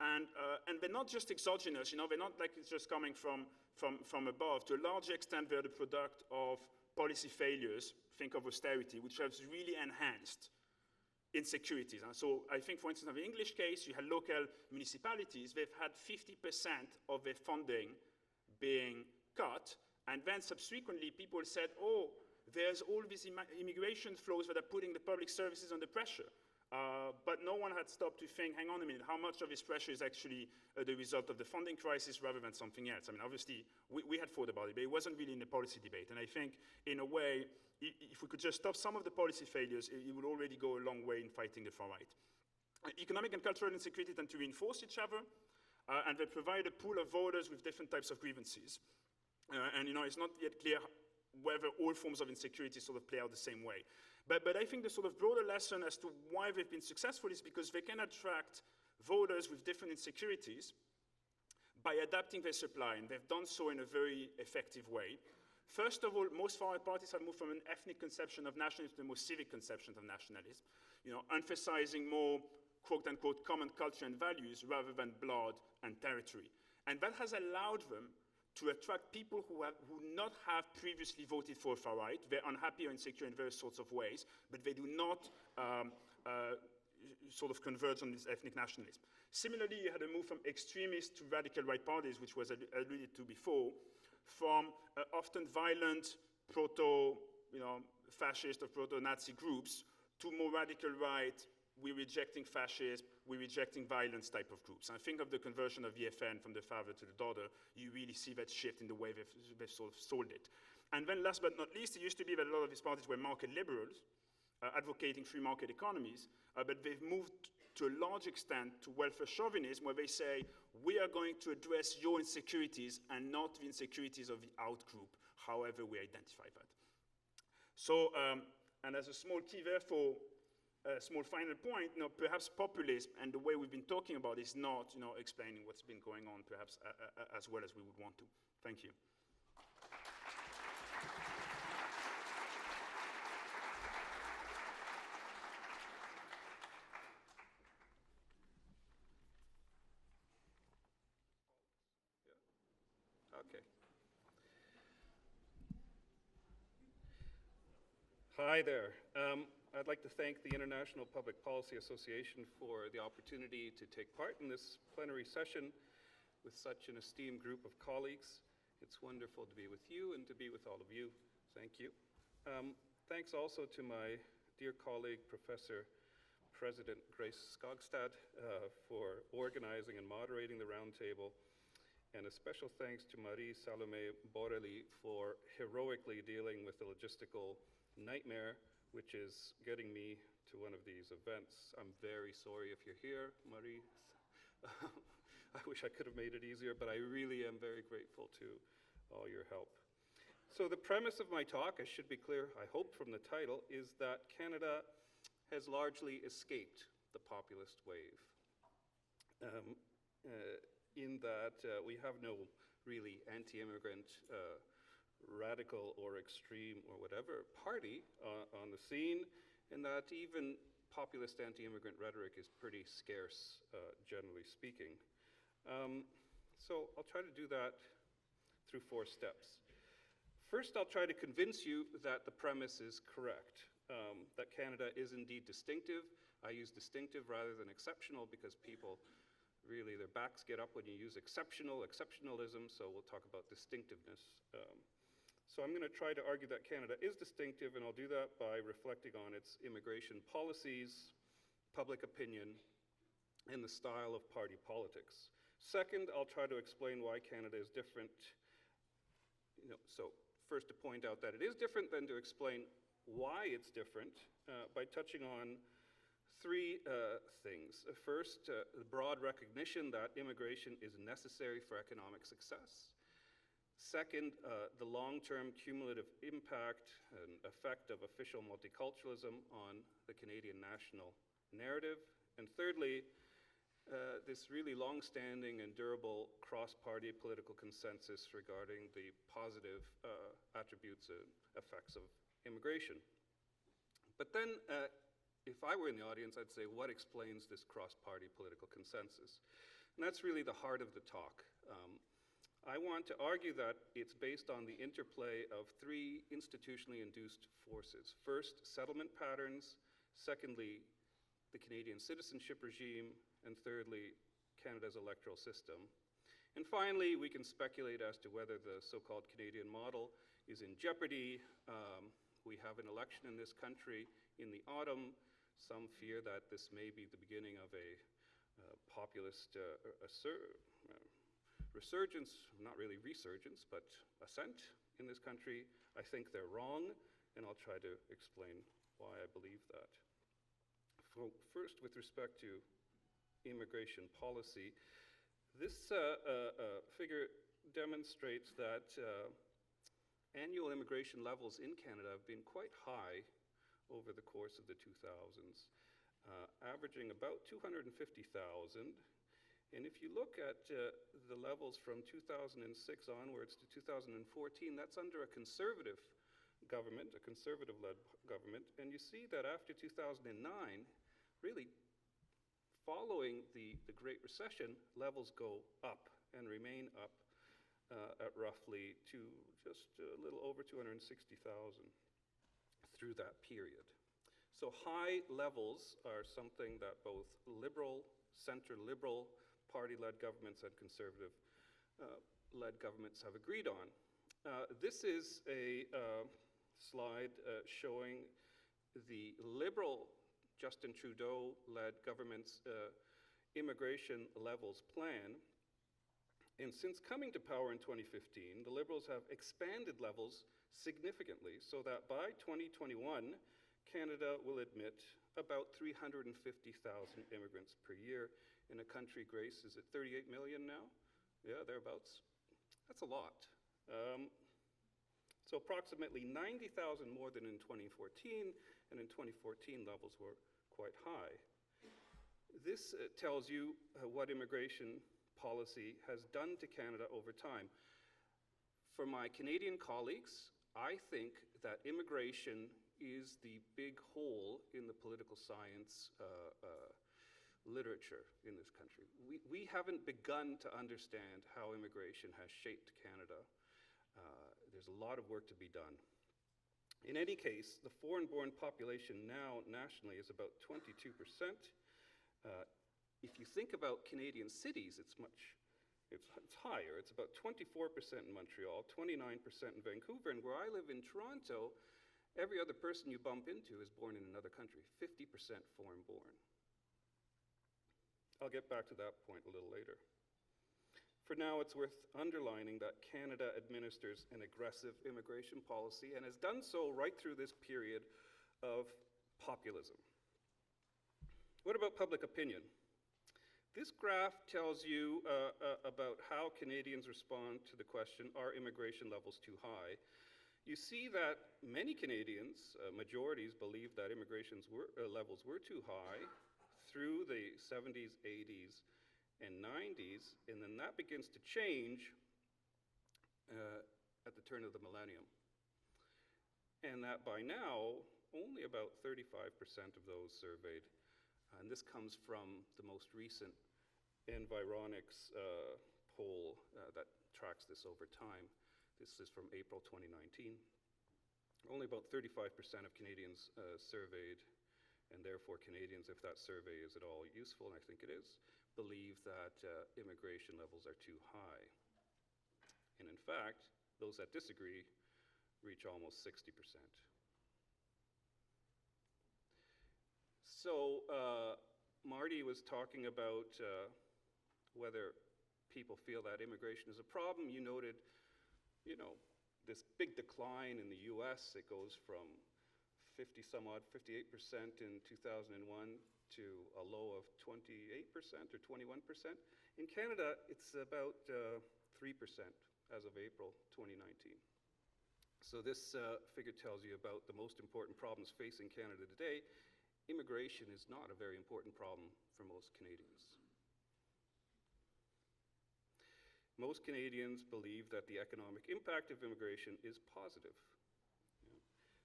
And they're not just exogenous, you know, they're not like it's just coming from above. To a large extent, they're the product of policy failures, think of austerity, which has really enhanced insecurities. So I think, for instance, in the English case, you had local municipalities, they've had 50% of their funding being cut, and then subsequently people said, oh, there's all these immigration flows that are putting the public services under pressure. But no one had stopped to think, hang on a minute, how much of this pressure is actually the result of the funding crisis rather than something else? I mean, obviously, we had thought about it, but it wasn't really in the policy debate. And I think, in a way, if we could just stop some of the policy failures, it would already go a long way in fighting the far right. Economic and cultural insecurity tend to reinforce each other, and they provide a pool of voters with different types of grievances. And, you know, it's not yet clear whether all forms of insecurity sort of play out the same way. But I think the sort of broader lesson as to why they've been successful is because they can attract voters with different insecurities by adapting their supply, and they've done so in a very effective way. First of all, most far-right parties have moved from an ethnic conception of nationalism to a more civic conception of nationalism, emphasizing more quote-unquote common culture and values rather than blood and territory. And that has allowed them to attract people who not have previously voted for far-right. They're unhappy or insecure in various sorts of ways, but they do not sort of converge on this ethnic nationalism. Similarly, you had a move from extremist to radical right parties, which was alluded to before, from often violent proto-fascist or proto-Nazi groups to more radical right, we're rejecting fascism, we're rejecting violence type of groups. And I think of the conversion of EFN from the father to the daughter, you really see that shift in the way they've sort of sold it. And then last but not least, it used to be that a lot of these parties were market liberals, advocating free market economies, but they've moved to a large extent to welfare chauvinism, where they say, we are going to address your insecurities and not the insecurities of the out-group, however we identify that. So, and as a small key, therefore, a small final point, perhaps populism and the way we've been talking about is not, explaining what's been going on, perhaps as well as we would want to. Thank you. Okay. Hi there. I'd like to thank the International Public Policy Association for the opportunity to take part in this plenary session with such an esteemed group of colleagues. It's wonderful to be with you and to be with all of you. Thank you. Thanks also to my dear colleague, Professor President Grace Skogstad, for organizing and moderating the roundtable. And a special thanks to Marie Salome Borelli for heroically dealing with the logistical nightmare, which is getting me to one of these events. I'm very sorry if you're here, Marie. I wish I could have made it easier, but I really am very grateful to all your help. So the premise of my talk, I should be clear, I hope from the title, is that Canada has largely escaped the populist wave. In that we have no really anti-immigrant, radical or extreme or whatever party on the scene, and that even populist anti-immigrant rhetoric is pretty scarce, generally speaking. So I'll try to do that through 4 steps. First, I'll try to convince you that the premise is correct, that Canada is indeed distinctive. I use distinctive rather than exceptional because people really, their backs get up when you use exceptionalism, so we'll talk about distinctiveness. So I'm going to try to argue that Canada is distinctive, and I'll do that by reflecting on its immigration policies, public opinion, and the style of party politics. Second, I'll try to explain why Canada is different. So first to point out that it is different, then to explain why it's different by touching on 3 things. First, the broad recognition that immigration is necessary for economic success. Second, the long-term cumulative impact and effect of official multiculturalism on the Canadian national narrative. And thirdly, this really long-standing and durable cross-party political consensus regarding the positive attributes and effects of immigration. But then, if I were in the audience, I'd say, what explains this cross-party political consensus? And that's really the heart of the talk. I want to argue that it's based on the interplay of 3 institutionally induced forces. First, settlement patterns. Secondly, the Canadian citizenship regime. And thirdly, Canada's electoral system. And finally, we can speculate as to whether the so-called Canadian model is in jeopardy. We have an election in this country in the autumn. Some fear that this may be the beginning of a populist resurgence, not really resurgence, but ascent in this country. I think they're wrong, and I'll try to explain why I believe that. First, with respect to immigration policy, this figure demonstrates that annual immigration levels in Canada have been quite high over the course of the 2000s, averaging about 250,000. And if you look at the levels from 2006 onwards to 2014, that's under a conservative government, a conservative-led government. And you see that after 2009, really following the Great Recession, levels go up and remain up at roughly to just a little over 260,000 through that period. So high levels are something that both liberal, center-liberal party-led governments and conservative-led governments have agreed on. This is a slide showing the liberal Justin Trudeau-led government's immigration levels plan. And since coming to power in 2015, the Liberals have expanded levels significantly so that by 2021, Canada will admit about 350,000 immigrants per year in a country, Grace, is it 38 million now? Yeah, thereabouts. That's a lot. So approximately 90,000 more than in 2014, and in 2014 levels were quite high. This tells you what immigration policy has done to Canada over time. For my Canadian colleagues, I think that immigration is the big hole in the political science literature in this country. We haven't begun to understand how immigration has shaped Canada. There's a lot of work to be done. In any case, the foreign-born population now nationally is about 22%. If you think about Canadian cities, it's higher. It's about 24% in Montreal, 29% in Vancouver, and where I live in Toronto, every other person you bump into is born in another country, 50% foreign-born. I'll get back to that point a little later. For now, it's worth underlining that Canada administers an aggressive immigration policy and has done so right through this period of populism. What about public opinion? This graph tells you about how Canadians respond to the question, are immigration levels too high? You see that many Canadians, majorities, believe that immigration levels were too high through the 70s, 80s, and 90s, and then that begins to change at the turn of the millennium. And that by now, only about 35% of those surveyed, and this comes from the most recent Environics poll that tracks this over time. This is from April 2019. Only about 35% of Canadians surveyed, and therefore Canadians, if that survey is at all useful, and I think it is, believe that immigration levels are too high. And in fact, those that disagree reach almost 60%. So Marty was talking about whether people feel that immigration is a problem. You noted, this big decline in the US. It goes from 58% in 2001 to a low of 28% or 21%. In Canada, it's about 3% as of April 2019. So this figure tells you about the most important problems facing Canada today. Immigration is not a very important problem for most Canadians. Most Canadians believe that the economic impact of immigration is positive.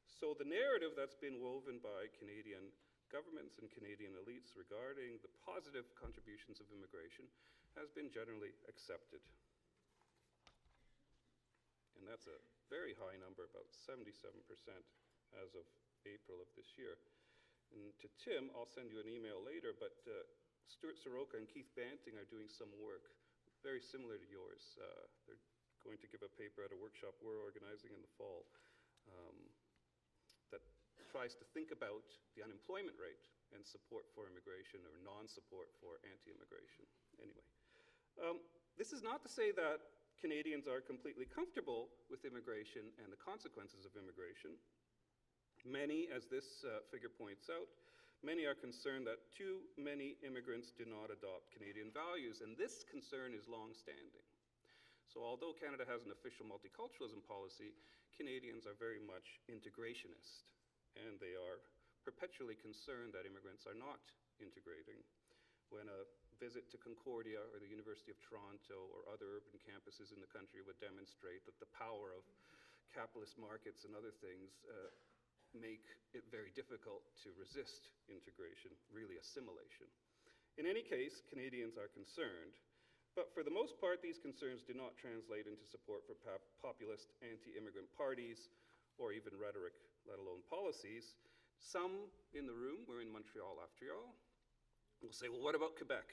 So the narrative that's been woven by Canadian governments and Canadian elites regarding the positive contributions of immigration has been generally accepted. And that's a very high number, about 77% as of April of this year. And to Tim, I'll send you an email later, but Stuart Soroka and Keith Banting are doing some work very similar to yours. They're going to give a paper at a workshop we're organizing in the fall that tries to think about the unemployment rate and support for immigration or non-support for anti-immigration. Anyway, this is not to say that Canadians are completely comfortable with immigration and the consequences of immigration. Many, as this figure points out, many are concerned that too many immigrants do not adopt Canadian values, and this concern is long-standing. So although Canada has an official multiculturalism policy, Canadians are very much integrationist, and they are perpetually concerned that immigrants are not integrating. When a visit to Concordia or the University of Toronto or other urban campuses in the country would demonstrate that the power of capitalist markets and other things make it very difficult to resist integration, really assimilation. In any case, Canadians are concerned, but for the most part, these concerns do not translate into support for populist anti-immigrant parties or even rhetoric, let alone policies. Some in the room, we're in Montreal after all, will say, well, what about Quebec?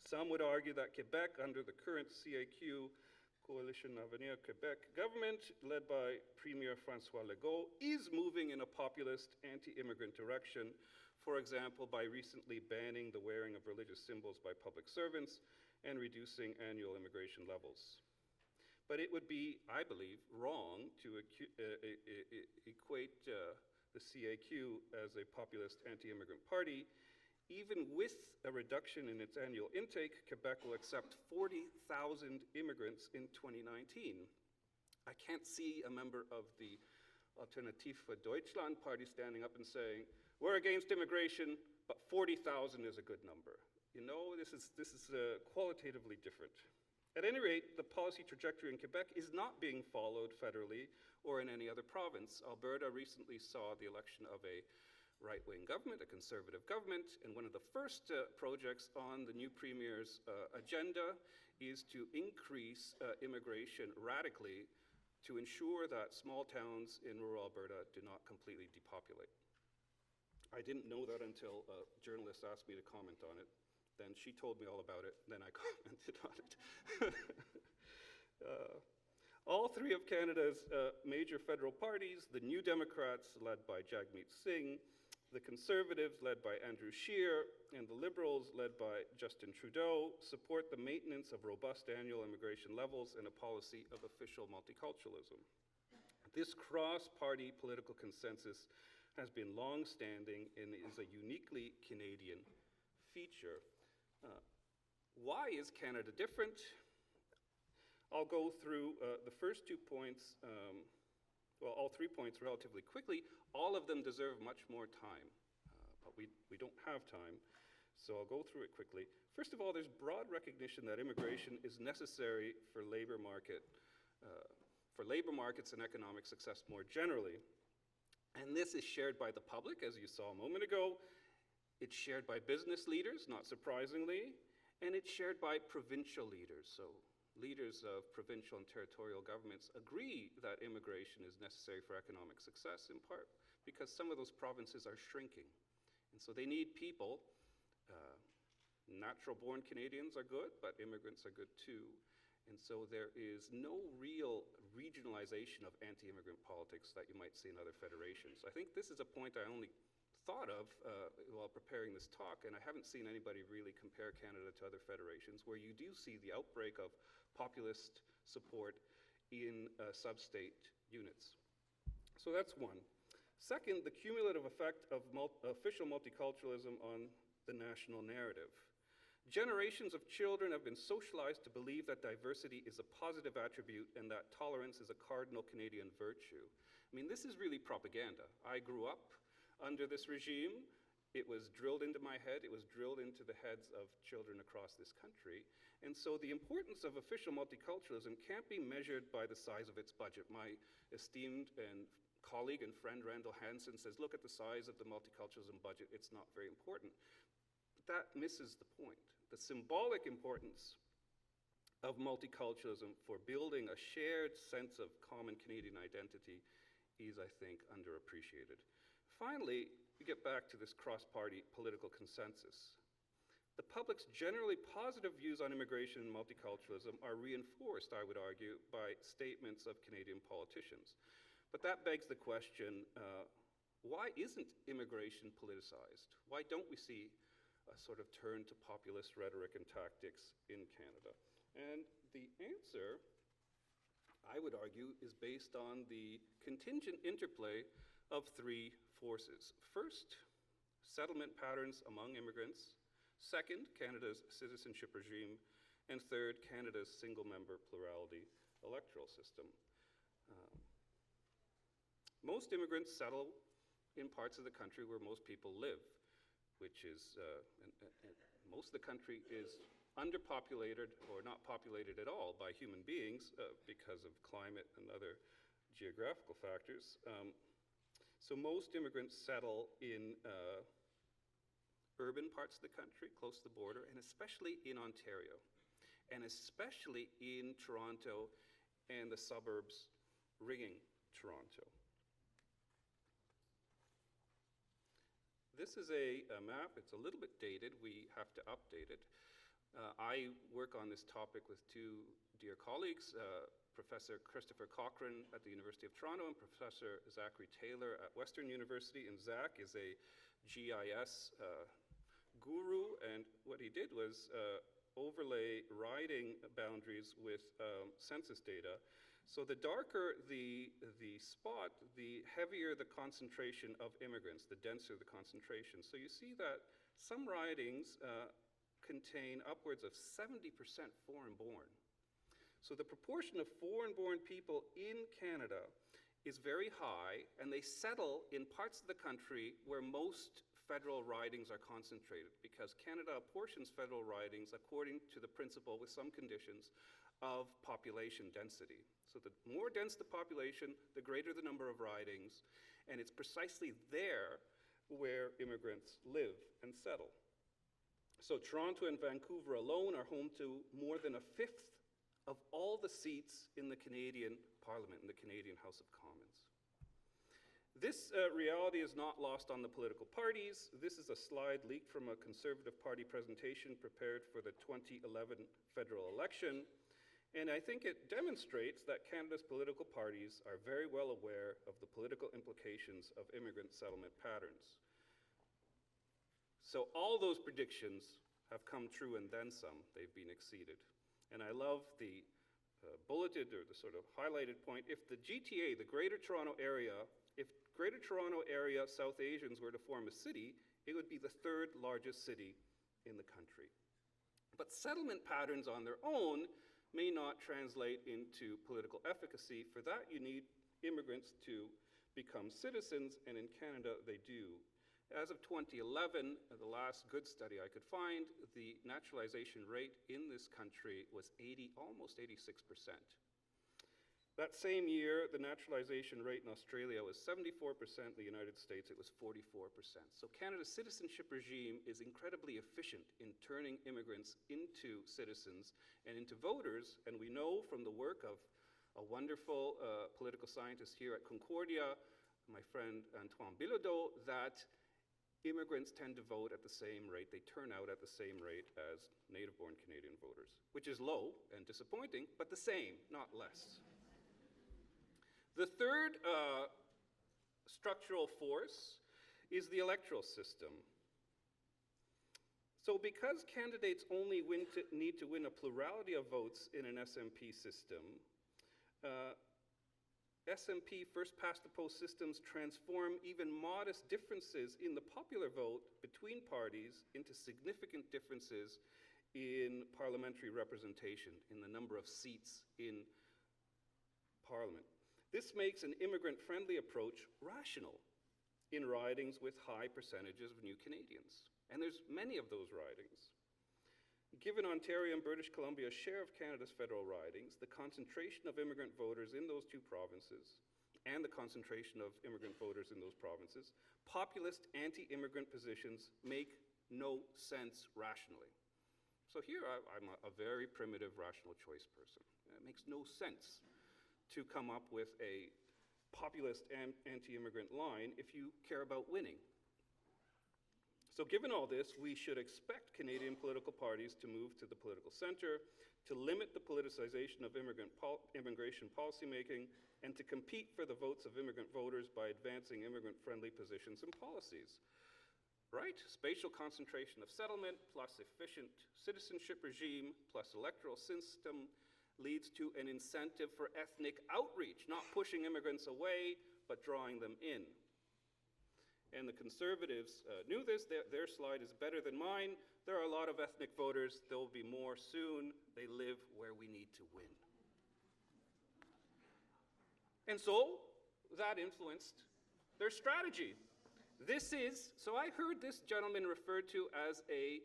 Some would argue that Quebec, under the current CAQ, Coalition Avenir Quebec government, led by Premier François Legault, is moving in a populist anti-immigrant direction, for example, by recently banning the wearing of religious symbols by public servants and reducing annual immigration levels. But it would be, I believe, wrong to equate the CAQ as a populist anti-immigrant party. Even with a reduction in its annual intake, Quebec will accept 40,000 immigrants in 2019. I can't see a member of the Alternative für Deutschland party standing up and saying, we're against immigration, but 40,000 is a good number. You know, this is qualitatively different. At any rate, the policy trajectory in Quebec is not being followed federally or in any other province. Alberta recently saw the election of a right-wing government, a conservative government, and one of the first projects on the new premier's agenda is to increase immigration radically to ensure that small towns in rural Alberta do not completely depopulate. I didn't know that until a journalist asked me to comment on it. Then she told me all about it, then I commented on it. All three of Canada's major federal parties, the New Democrats led by Jagmeet Singh, the Conservatives led by Andrew Scheer, and the Liberals led by Justin Trudeau support the maintenance of robust annual immigration levels and a policy of official multiculturalism. This cross-party political consensus has been long-standing and is a uniquely Canadian feature. Why is Canada different? I'll go through the first 2 points, well, all 3 points relatively quickly. All of them deserve much more time, but we don't have time, so I'll go through it quickly. First of all, there's broad recognition that immigration is necessary for labor markets and economic success more generally. And this is shared by the public, as you saw a moment ago. It's shared by business leaders, not surprisingly, and it's shared by provincial leaders. So leaders of provincial and territorial governments agree that immigration is necessary for economic success, in part because some of those provinces are shrinking. And so they need people. Natural-born Canadians are good, but immigrants are good too. And so there is no real regionalization of anti-immigrant politics that you might see in other federations. I think this is a point I only thought of while preparing this talk, and I haven't seen anybody really compare Canada to other federations where you do see the outbreak of populist support in sub-state units. So that's one. Second, the cumulative effect of official multiculturalism on the national narrative. Generations of children have been socialized to believe that diversity is a positive attribute and that tolerance is a cardinal Canadian virtue. I mean, this is really propaganda. I grew up under this regime. It was drilled into my head. It was drilled into the heads of children across this country. And so the importance of official multiculturalism can't be measured by the size of its budget. My esteemed and colleague and friend Randall Hansen says, look at the size of the multiculturalism budget. It's not very important. But that misses the point. The symbolic importance of multiculturalism for building a shared sense of common Canadian identity is, I think, underappreciated. Finally, we get back to this cross-party political consensus. The public's generally positive views on immigration and multiculturalism are reinforced, I would argue, by statements of Canadian politicians. But that begs the question, why isn't immigration politicized? Why don't we see a sort of turn to populist rhetoric and tactics in Canada? And the answer, I would argue, is based on the contingent interplay of 3 forces. First, settlement patterns among immigrants. Second, Canada's citizenship regime. And third, Canada's single-member plurality electoral system. Most immigrants settle in parts of the country where most people live, which is, and most of the country is underpopulated or not populated at all by human beings because of climate and other geographical factors. So most immigrants settle in urban parts of the country, close to the border, and especially in Ontario, and especially in Toronto and the suburbs ringing Toronto. This is a map. It's a little bit dated. We have to update it. I work on this topic with two dear colleagues, Professor Christopher Cochrane at the University of Toronto and Professor Zachary Taylor at Western University. And Zach is a GIS guru, and what he did was overlay riding boundaries with census data. So the darker the spot, the heavier the concentration of immigrants, the denser the concentration. So you see that some ridings contain upwards of 70% foreign-born. So the proportion of foreign-born people in Canada is very high, and they settle in parts of the country where most federal ridings are concentrated, because Canada apportions federal ridings according to the principle, with some conditions, of population density. So the more dense the population, the greater the number of ridings, and it's precisely there where immigrants live and settle. So Toronto and Vancouver alone are home to more than a fifth of all the seats in the Canadian Parliament, in the Canadian House of Commons. This reality is not lost on the political parties. This is a slide leaked from a Conservative Party presentation prepared for the 2011 federal election. And I think it demonstrates that Canada's political parties are very well aware of the political implications of immigrant settlement patterns. So all those predictions have come true and then some. They've been exceeded. And I love the bulleted or the sort of highlighted point. If the GTA, the Greater Toronto Area, if Greater Toronto Area South Asians were to form a city, it would be the third largest city in the country. But settlement patterns on their own may not translate into political efficacy. For that, you need immigrants to become citizens, and in Canada, they do. As of 2011, the last good study I could find, the naturalization rate in this country was almost 86%. That same year, the naturalization rate in Australia was 74%, in the United States it was 44%. So Canada's citizenship regime is incredibly efficient in turning immigrants into citizens and into voters, and we know from the work of a wonderful political scientist here at Concordia, my friend Antoine Bilodeau, that immigrants tend to vote at the same rate, they turn out at the same rate as native-born Canadian voters, which is low and disappointing, but the same, not less. The third structural force is the electoral system. So because candidates only need to win a plurality of votes in an SMP system, SMP first-past-the-post systems transform even modest differences in the popular vote between parties into significant differences in parliamentary representation, in the number of seats in Parliament. This makes an immigrant-friendly approach rational in ridings with high percentages of new Canadians. And there's many of those ridings. Given Ontario and British Columbia's share of Canada's federal ridings, the concentration of immigrant voters in those two provinces, and the concentration of immigrant voters in those provinces, populist anti-immigrant positions make no sense rationally. So here I'm a very primitive rational choice person. It makes no sense to come up with a populist and anti-immigrant line if you care about winning. So given all this, we should expect Canadian political parties to move to the political center, to limit the politicization of immigration policymaking, and to compete for the votes of immigrant voters by advancing immigrant-friendly positions and policies. Right? Spatial concentration of settlement plus efficient citizenship regime plus electoral system leads to an incentive for ethnic outreach, not pushing immigrants away, but drawing them in. And the Conservatives knew this. Their slide is better than mine, there are a lot of ethnic voters. There will be more soon. They live where we need to win. And so that influenced their strategy. So I heard this gentleman referred to as a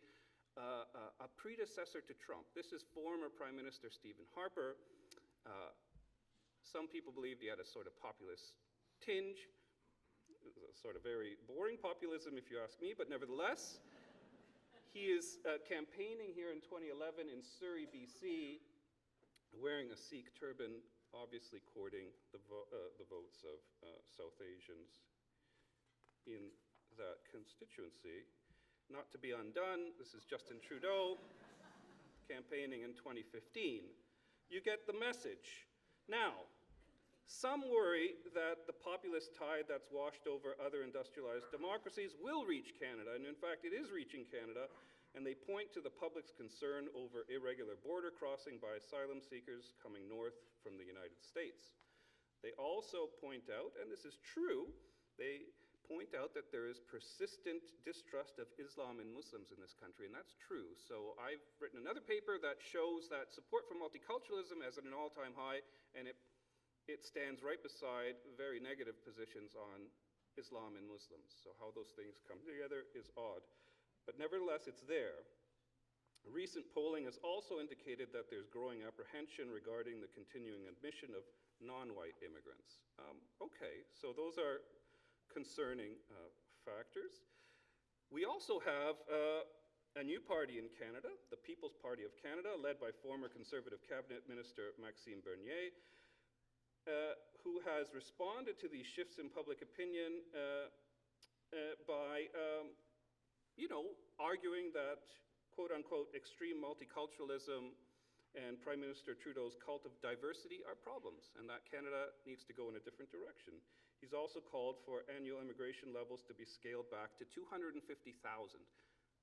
predecessor to Trump. This is former Prime Minister Stephen Harper. Some people believed he had a sort of populist tinge, a sort of very boring populism if you ask me, but nevertheless, he is campaigning here in 2011 in Surrey, BC, wearing a Sikh turban, obviously courting the votes of South Asians in that constituency. Not to be undone, this is Justin Trudeau campaigning in 2015. You get the message. Now, some worry that the populist tide that's washed over other industrialized democracies will reach Canada, and in fact it is reaching Canada, and they point to the public's concern over irregular border crossing by asylum seekers coming north from the United States. They also point out, and this is true, they point out that there is persistent distrust of Islam and Muslims in this country, and that's true. So I've written another paper that shows that support for multiculturalism is at an all-time high, and it stands right beside very negative positions on Islam and Muslims. So how those things come together is odd. But nevertheless, it's there. Recent polling has also indicated that there's growing apprehension regarding the continuing admission of non-white immigrants. Okay, so those are concerning factors. We also have a new party in Canada, the People's Party of Canada, led by former Conservative Cabinet Minister Maxime Bernier, who has responded to these shifts in public opinion by, arguing that, quote-unquote, extreme multiculturalism and Prime Minister Trudeau's cult of diversity are problems, and that Canada needs to go in a different direction. He's also called for annual immigration levels to be scaled back to 250,000.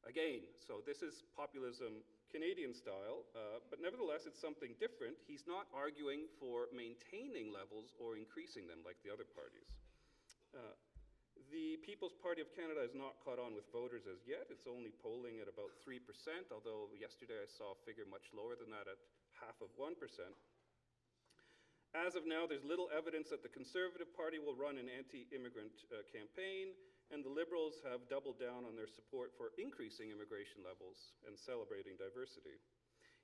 Again, so this is populism Canadian style, but nevertheless it's something different. He's not arguing for maintaining levels or increasing them like the other parties. The People's Party of Canada has not caught on with voters as yet. It's only polling at about 3%, although yesterday I saw a figure much lower than that at 0.5%. As of now, there's little evidence that the Conservative Party will run an anti-immigrant campaign, and the Liberals have doubled down on their support for increasing immigration levels and celebrating diversity.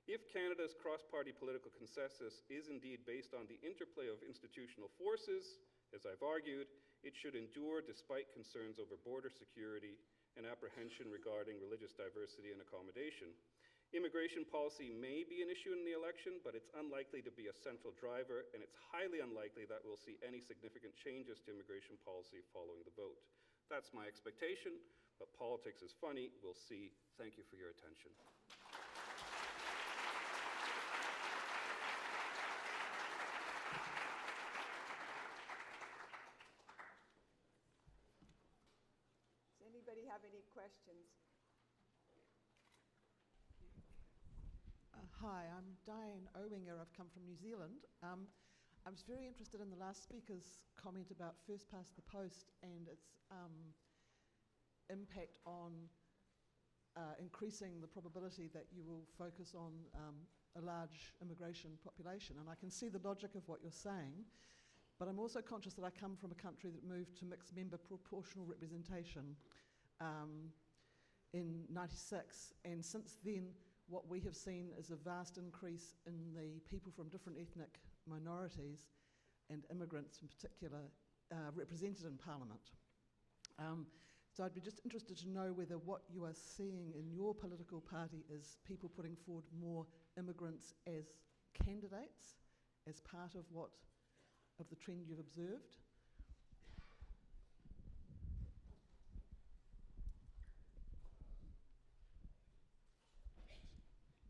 If Canada's cross-party political consensus is indeed based on the interplay of institutional forces, as I've argued, it should endure despite concerns over border security and apprehension regarding religious diversity and accommodation. Immigration policy may be an issue in the election, but it's unlikely to be a central driver, and it's highly unlikely that we'll see any significant changes to immigration policy following the vote. That's my expectation, but politics is funny. We'll see. Thank you for your attention. Does anybody have any questions? Hi, I'm Diane Owinger. I've come from New Zealand. I was very interested in the last speaker's comment about first past the post and its impact on increasing the probability that you will focus on a large immigration population. And I can see the logic of what you're saying, but I'm also conscious that I come from a country that moved to mixed member proportional representation in '96, and since then what we have seen is a vast increase in the people from different ethnic minorities and immigrants in particular represented in Parliament. So I'd be just interested to know whether what you are seeing in your political party is people putting forward more immigrants as candidates as part of the trend you've observed.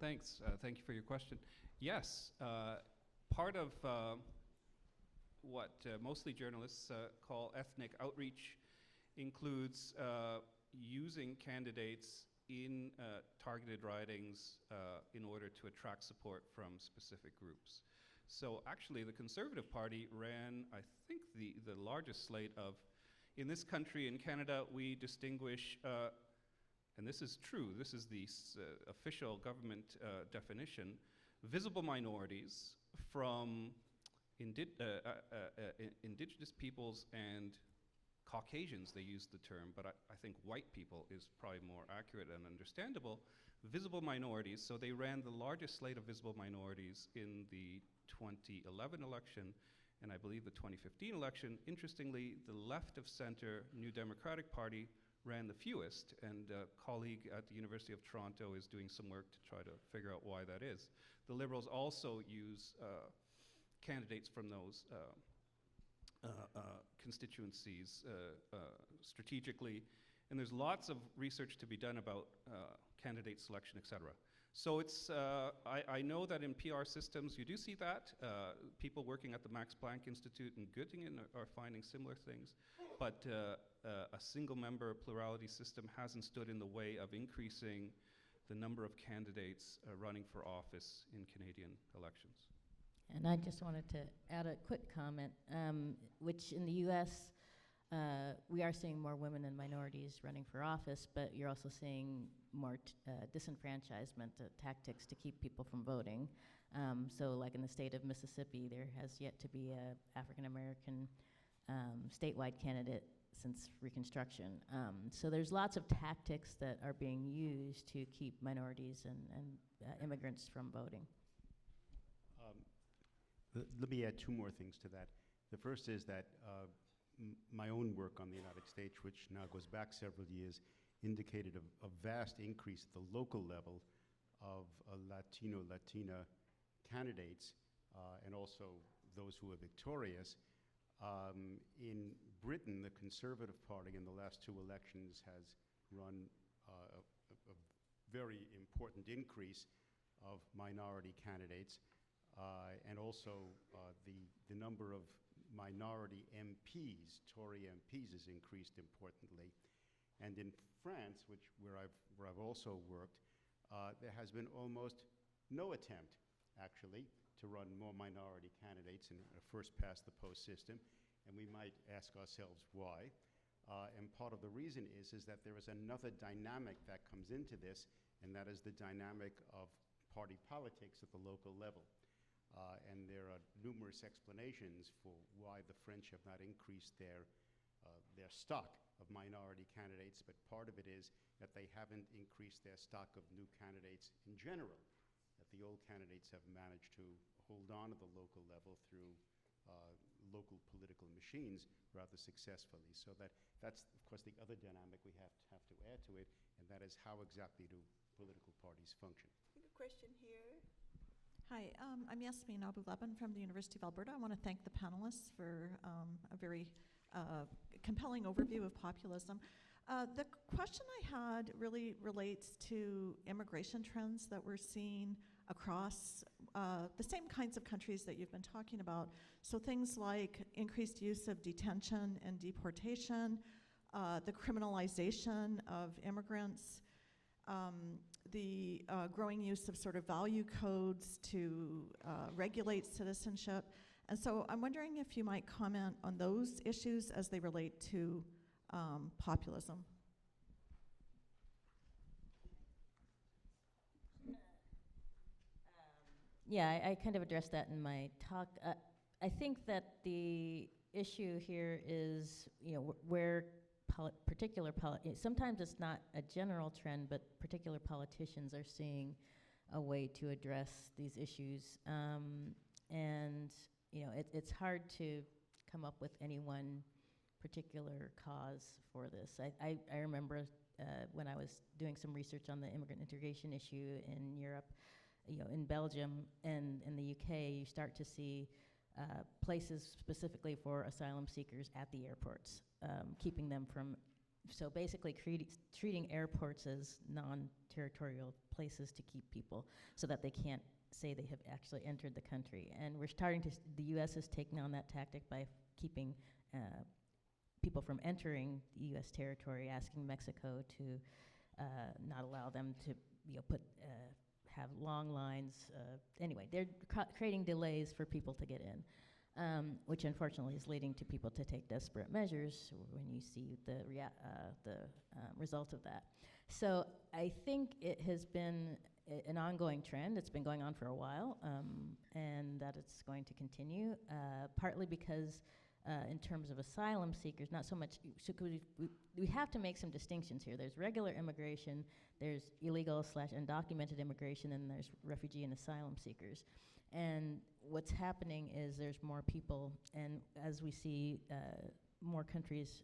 Thanks. Thank you for your question. Yes, part of what mostly journalists call ethnic outreach includes using candidates in targeted ridings in order to attract support from specific groups. So actually the Conservative Party ran, I think, the largest slate of, in this country, in Canada, we distinguish and this is true, this is the official government definition, visible minorities from indigenous peoples and Caucasians, they use the term, but I think white people is probably more accurate and understandable. Visible minorities, so they ran the largest slate of visible minorities in the 2011 election, and I believe the 2015 election. Interestingly, the left of center New Democratic Party ran the fewest, and a colleague at the University of Toronto is doing some work to try to figure out why that is. The Liberals also use candidates from those constituencies strategically, and there's lots of research to be done about candidate selection, et cetera. So it's, I know that in PR systems you do see that. People working at the Max Planck Institute in Göttingen are finding similar things, but a single member plurality system hasn't stood in the way of increasing the number of candidates running for office in Canadian elections. And I just wanted to add a quick comment, which in the US, we are seeing more women and minorities running for office, but you're also seeing more disenfranchisement tactics to keep people from voting. So like in the state of Mississippi, there has yet to be a African-American statewide candidate since Reconstruction. So there's lots of tactics that are being used to keep minorities and immigrants from voting. Let me add two more things to that. The first is that my own work on the United States, which now goes back several years, indicated a vast increase at the local level of Latino, Latina candidates, and also those who are victorious. In Britain, the Conservative Party in the last two elections has run a very important increase of minority candidates. And also the number of minority MPs, Tory MPs, has increased importantly. And in France, where I've also worked, there has been almost no attempt, actually, to run more minority candidates in a first-past-the-post system. And we might ask ourselves why. And part of the reason is that there is another dynamic that comes into this, and that is the dynamic of party politics at the local level. And there are numerous explanations for why the French have not increased their stock of minority candidates, but part of it is that they haven't increased their stock of new candidates in general, that the old candidates have managed to hold on at the local level through local political machines rather successfully. So that's, of course, the other dynamic we have to add to it, and that is how exactly do political parties function. I think a question here. Hi, I'm Yasmin Abu-Leben from the University of Alberta. I want to thank the panelists for a very compelling overview of populism. The question I had really relates to immigration trends that we're seeing across the same kinds of countries that you've been talking about. So things like increased use of detention and deportation, the criminalization of immigrants, the growing use of sort of value codes to regulate citizenship. And so I'm wondering if you might comment on those issues as they relate to populism. Yeah, I kind of addressed that in my talk. I think that the issue here is, where sometimes it's not a general trend, but particular politicians are seeing a way to address these issues. And, it's hard to come up with any one particular cause for this. I remember when I was doing some research on the immigrant integration issue in Europe, in Belgium and in the UK, you start to see places specifically for asylum seekers at the airports, keeping them from, so basically treating airports as non-territorial places to keep people so that they can't say they have actually entered the country. And we're starting to, the US is taking on that tactic by keeping people from entering the US territory, asking Mexico to not allow them to have long lines. Anyway, they're creating delays for people to get in, which unfortunately is leading to people to take desperate measures when you see the result of that. So I think it has been an ongoing trend. It's been going on for a while, and that it's going to continue, partly because in terms of asylum seekers, not so much, so we have to make some distinctions here. There's regular immigration, there's illegal / undocumented immigration, and there's refugee and asylum seekers. And what's happening is there's more people, and as we see more countries,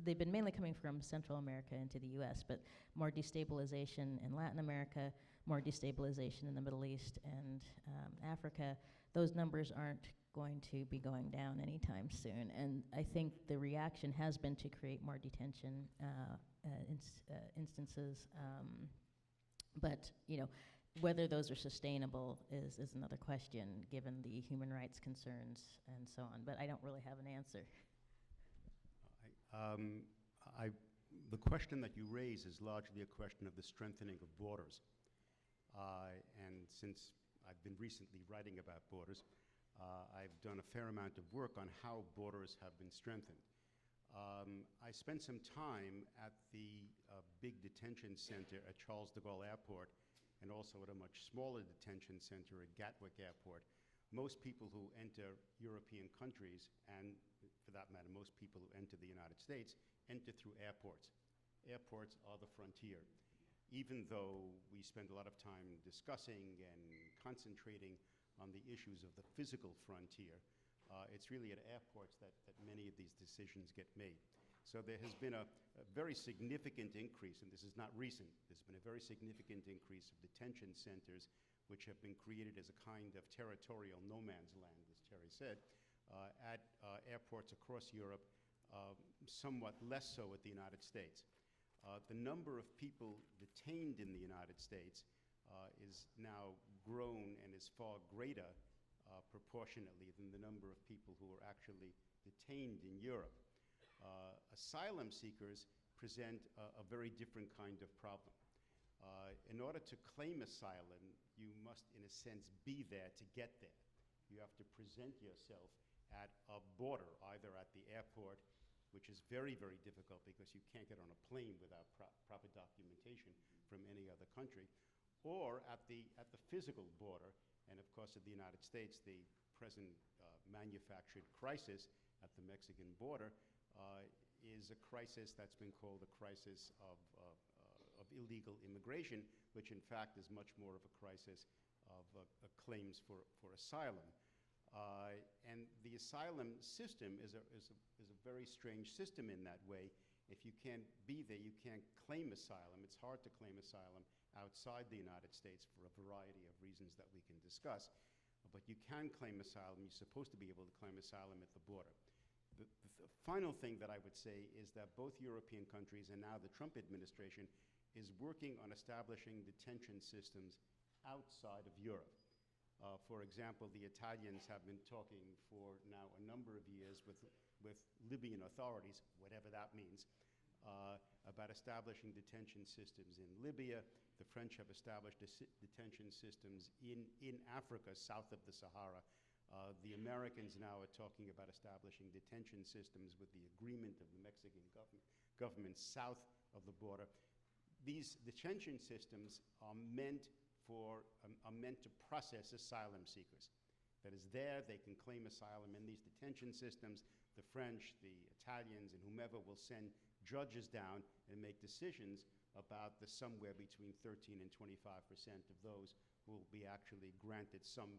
they've been mainly coming from Central America into the US, but more destabilization in Latin America, more destabilization in the Middle East and Africa. Those numbers aren't going to be going down anytime soon. And I think the reaction has been to create more detention instances. But, you know, whether those are sustainable is another question, given the human rights concerns and so on. But I don't really have an answer. The question that you raise is largely a question of the strengthening of borders. And since I've been recently writing about borders, I've done a fair amount of work on how borders have been strengthened. I spent some time at the big detention center at Charles de Gaulle Airport and also at a much smaller detention center at Gatwick Airport. Most people who enter European countries, and for that matter, most people who enter the United States, enter through airports. Airports are the frontier. Even though we spend a lot of time discussing and concentrating on the issues of the physical frontier, it's really at airports that many of these decisions get made. So there has been a very significant increase, and this is not recent, there's been a very significant increase of detention centers which have been created as a kind of territorial no man's land, as Terry said, at airports across Europe, somewhat less so at the United States. The number of people detained in the United States is now grown and is far greater proportionately than the number of people who are actually detained in Europe. Asylum seekers present a very different kind of problem. In order to claim asylum, you must, in a sense, be there to get there. You have to present yourself at a border, either at the airport, which is very, very difficult because you can't get on a plane without proper documentation from any other country, or at the physical border. And of course, in the United States, the present manufactured crisis at the Mexican border is a crisis that's been called a crisis of illegal immigration, which in fact is much more of a crisis of claims for asylum. And the asylum system is a very strange system in that way. If you can't be there, you can't claim asylum. It's hard to claim asylum outside the United States for a variety of reasons that we can discuss. But you can claim asylum. You're supposed to be able to claim asylum at the border. The final thing that I would say is that both European countries and now the Trump administration is working on establishing detention systems outside of Europe. For example, the Italians have been talking for now a number of years with Libyan authorities, whatever that means, about establishing detention systems in Libya. The French have established detention systems in Africa, south of the Sahara. The Americans now are talking about establishing detention systems with the agreement of the Mexican government south of the border. These detention systems are meant to process asylum seekers. That is, there they can claim asylum in these detention systems. The French, the Italians, and whomever will send judges down and make decisions about the somewhere between 13 and 25% of those who will be actually granted some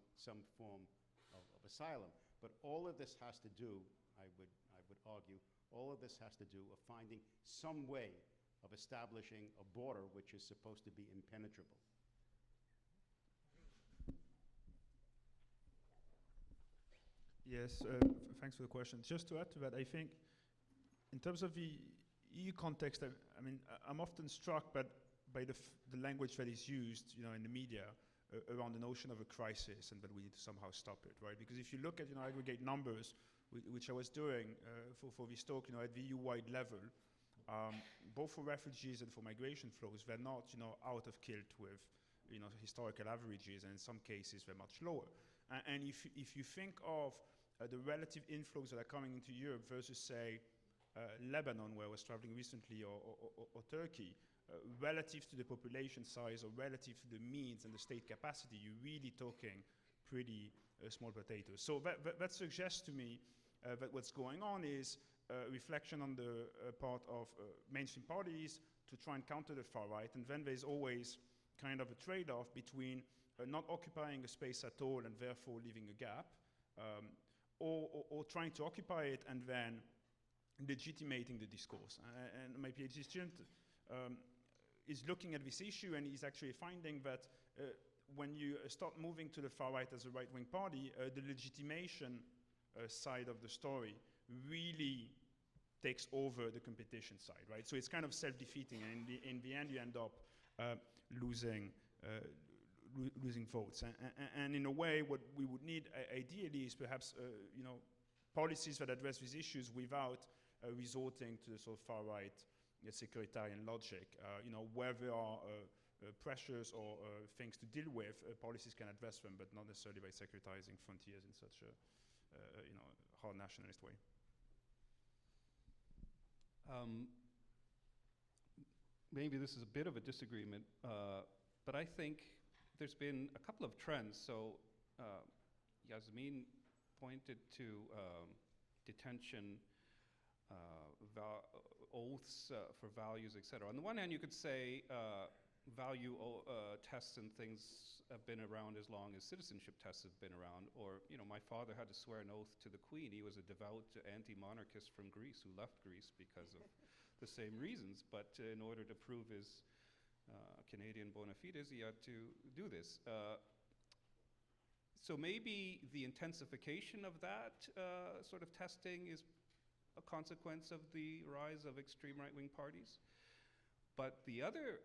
form of asylum. But all of this has to do, I would argue, all of this has to do with finding some way of establishing a border which is supposed to be impenetrable. Yes, thanks for the question. Just to add to that, I think in terms of the EU context, I'm often struck by the language that is used, in the media around the notion of a crisis and that we need to somehow stop it, right? Because if you look at, aggregate numbers, which I was doing for this talk, at the EU-wide level, both for refugees and for migration flows, they're not, out of kilt with, historical averages, and in some cases they're much lower. And if you think of the relative inflows that are coming into Europe versus, say, Lebanon, where I was traveling recently, or Turkey, relative to the population size or relative to the means and the state capacity, you're really talking pretty small potatoes. So that suggests to me that what's going on is reflection on the part of mainstream parties to try and counter the far right, and then there's always kind of a trade-off between not occupying a space at all and therefore leaving a gap, or trying to occupy it and then legitimating the discourse. And my PhD student is looking at this issue, and he's actually finding that when you start moving to the far right as a right-wing party, the legitimation side of the story really takes over the competition side, right? So it's kind of self-defeating, and in the end you end up losing votes. And in a way, what we would need ideally is perhaps policies that address these issues without resorting to the sort of far right securitarian logic. Where there are pressures or things to deal with, policies can address them, but not necessarily by securitizing frontiers in such a hard nationalist way. Maybe this is a bit of a disagreement, but I think there's been a couple of trends. So Yasmin pointed to detention, oaths for values, etc. On the one hand, you could say value tests and things have been around as long as citizenship tests have been around. Or, my father had to swear an oath to the Queen. He was a devout anti-monarchist from Greece who left Greece because of the same reasons. But in order to prove his Canadian bona fides, he had to do this. So maybe the intensification of that sort of testing is a consequence of the rise of extreme right-wing parties. But the other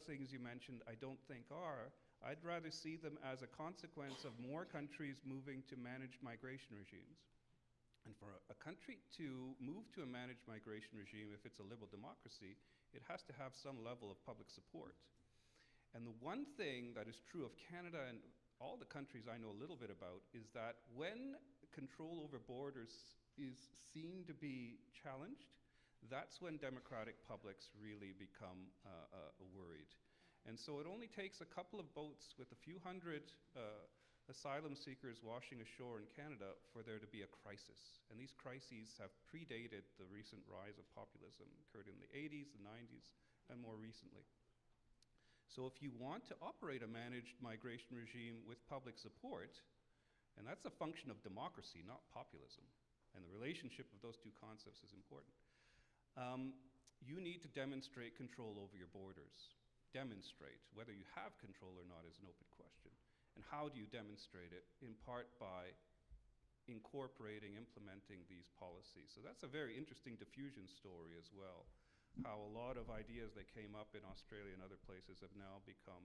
things you mentioned I don't think are. I'd rather see them as a consequence of more countries moving to managed migration regimes. And for a country to move to a managed migration regime, if it's a liberal democracy, it has to have some level of public support. And the one thing that is true of Canada and all the countries I know a little bit about is that when control over borders is seen to be challenged, that's when democratic publics really become worried. And so it only takes a couple of boats with a few hundred asylum seekers washing ashore in Canada for there to be a crisis. And these crises have predated the recent rise of populism, occurred in the 80s, the 90s, and more recently. So if you want to operate a managed migration regime with public support, and that's a function of democracy, not populism, and the relationship of those two concepts is important, you need to demonstrate control over your borders. Demonstrate. Whether you have control or not is an open question. And how do you demonstrate it? In part by incorporating, implementing these policies. So that's a very interesting diffusion story as well. How a lot of ideas that came up in Australia and other places have now become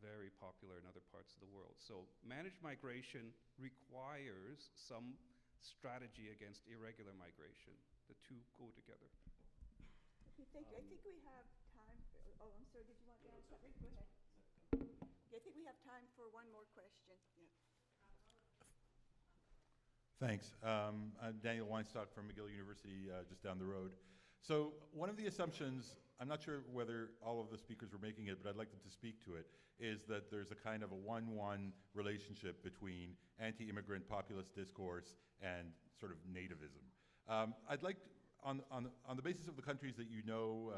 very popular in other parts of the world. So managed migration requires some strategy against irregular migration. The two go together. Okay, thank you. I think we have time for, I'm sorry, did you want to add something? Go ahead. Okay, I think we have time for one more question. Yeah. Thanks. I'm Daniel Weinstock from McGill University, just down the road. So one of the assumptions, I'm not sure whether all of the speakers were making it, but I'd like them to speak to it, is that there's a kind of a 1-1 relationship between anti-immigrant populist discourse and sort of nativism. I'd like, on the basis of the countries that you know,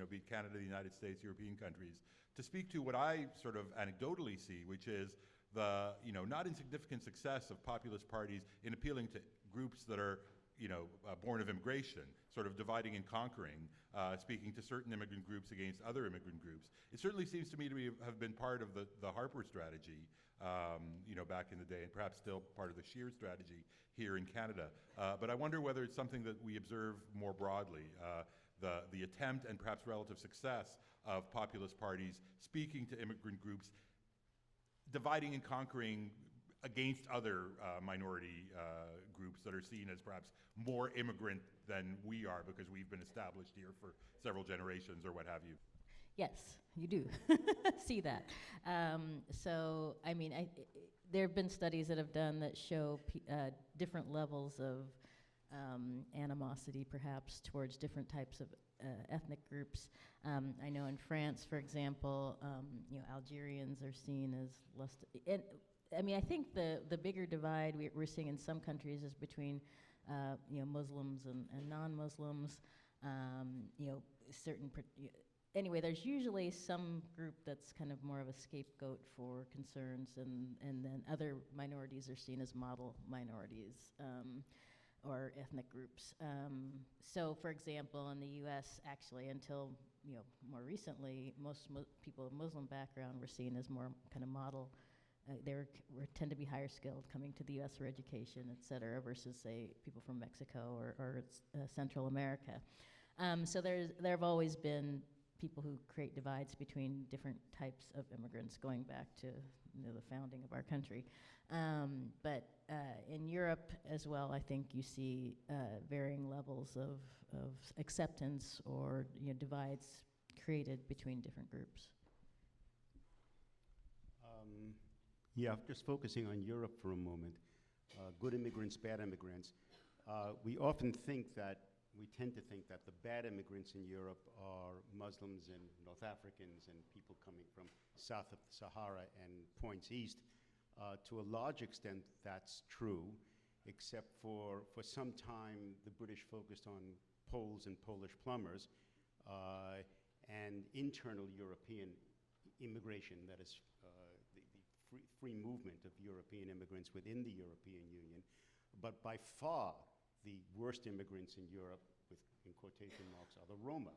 be it Canada, the United States, European countries, to speak to what I sort of anecdotally see, which is the, not insignificant success of populist parties in appealing to groups that are, born of immigration, sort of dividing and conquering, speaking to certain immigrant groups against other immigrant groups. It certainly seems to me to have been part of the Harper strategy, back in the day, and perhaps still part of the Scheer strategy here in Canada. But I wonder whether it's something that we observe more broadly, the attempt and perhaps relative success of populist parties speaking to immigrant groups, dividing and conquering against other minority groups that are seen as perhaps more immigrant than we are because we've been established here for several generations or what have you. Yes, you do see that. So, I mean, there have been studies that have done that show different levels of animosity, perhaps, towards different types of ethnic groups. I know in France, for example, Algerians are seen as less. And I mean, I think the bigger divide we're seeing in some countries is between, Muslims and non-Muslims. Anyway, there's usually some group that's kind of more of a scapegoat for concerns, and then other minorities are seen as model minorities or ethnic groups. So, for example, in the U.S., actually, until more recently, most people of Muslim background were seen as more kind of model. Tend to be higher skilled, coming to the U.S. for education, et cetera, versus, say, people from Mexico or Central America. So there have always been people who create divides between different types of immigrants going back to the founding of our country. But in Europe as well, I think you see varying levels of acceptance or divides created between different groups. Yeah, just focusing on Europe for a moment. Good immigrants, bad immigrants. We tend to think that the bad immigrants in Europe are Muslims and North Africans and people coming from south of the Sahara and points east. To a large extent, that's true, except for some time the British focused on Poles and Polish plumbers and internal European immigration, that is the free movement of European immigrants within the European Union. But by far, the worst immigrants in Europe, in quotation marks, are the Roma,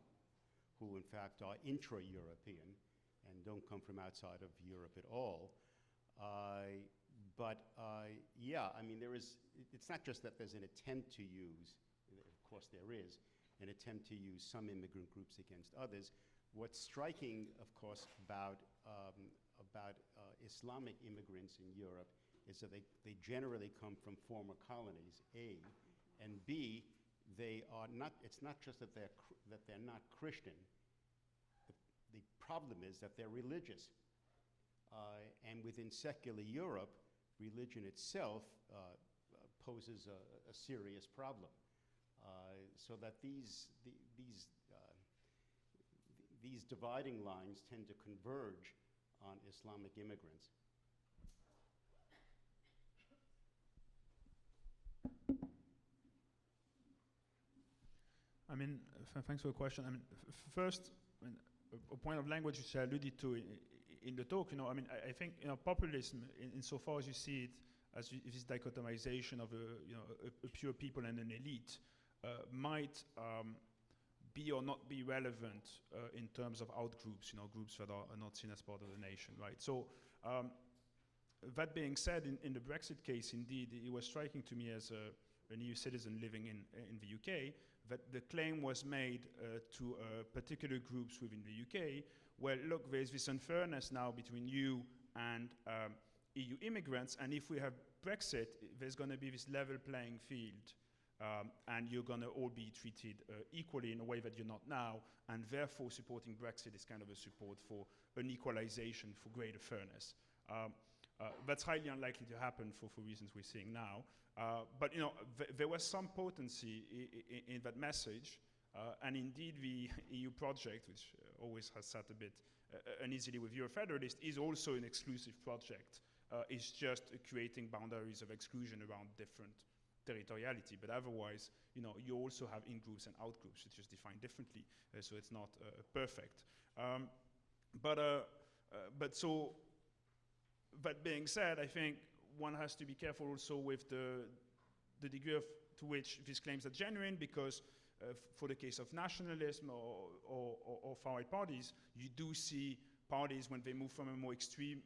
who in fact are intra-European and don't come from outside of Europe at all. Yeah, I mean, it's not just that there's an attempt to use, of course there is, an attempt to use some immigrant groups against others. What's striking, of course, about Islamic immigrants in Europe is that they generally come from former colonies, A, and B, it's not just that they're not Christian. The problem is that they're religious. And within secular Europe, religion itself poses a serious problem. So that these dividing lines tend to converge on Islamic immigrants. I mean, thanks for the question. I mean, first, a point of language which I alluded to in the talk, I mean, I think, populism, insofar as you see it as this dichotomization of a pure people and an elite, might be or not be relevant in terms of outgroups, groups that are not seen as part of the nation, right? So that being said, in the Brexit case, indeed, it was striking to me as an EU citizen living in the UK that the claim was made to particular groups within the UK, well, look, there's this unfairness now between you and EU immigrants, and if we have Brexit, there's going to be this level playing field, and you're going to all be treated equally in a way that you're not now, and therefore supporting Brexit is kind of a support for an equalization, for greater fairness. That's highly unlikely to happen for reasons we're seeing now. But there was some potency in that message, and indeed the EU project, which always has sat a bit uneasily with Eurofederalists, is also an exclusive project. It's just creating boundaries of exclusion around different territoriality, but otherwise, you also have in-groups and out-groups, which is defined differently, so it's not perfect. That being said, I think one has to be careful also with the degree to which these claims are genuine, because for the case of nationalism or far-right parties, you do see parties, when they move from a more extreme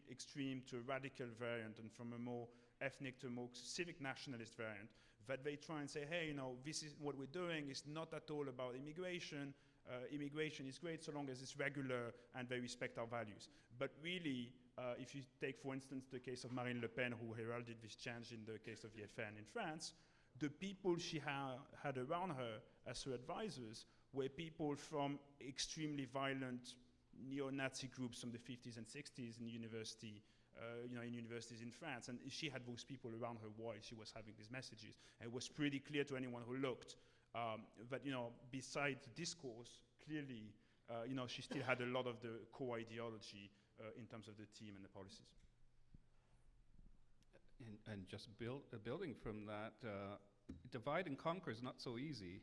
to a radical variant, and from a more ethnic to a more civic nationalist variant, that they try and say, hey, this is what we're doing. It's not at all about immigration. Immigration is great so long as it's regular and they respect our values. But really, if you take, for instance, the case of Marine Le Pen, who heralded this change in the case of the FN in France, the people she had around her as her advisors were people from extremely violent neo-Nazi groups from the 50s and 60s in universities in France, and she had those people around her while she was having these messages. And it was pretty clear to anyone who looked But, besides discourse, clearly, she still had a lot of the core ideology in terms of the team and the policies. And just building from that, divide and conquer is not so easy.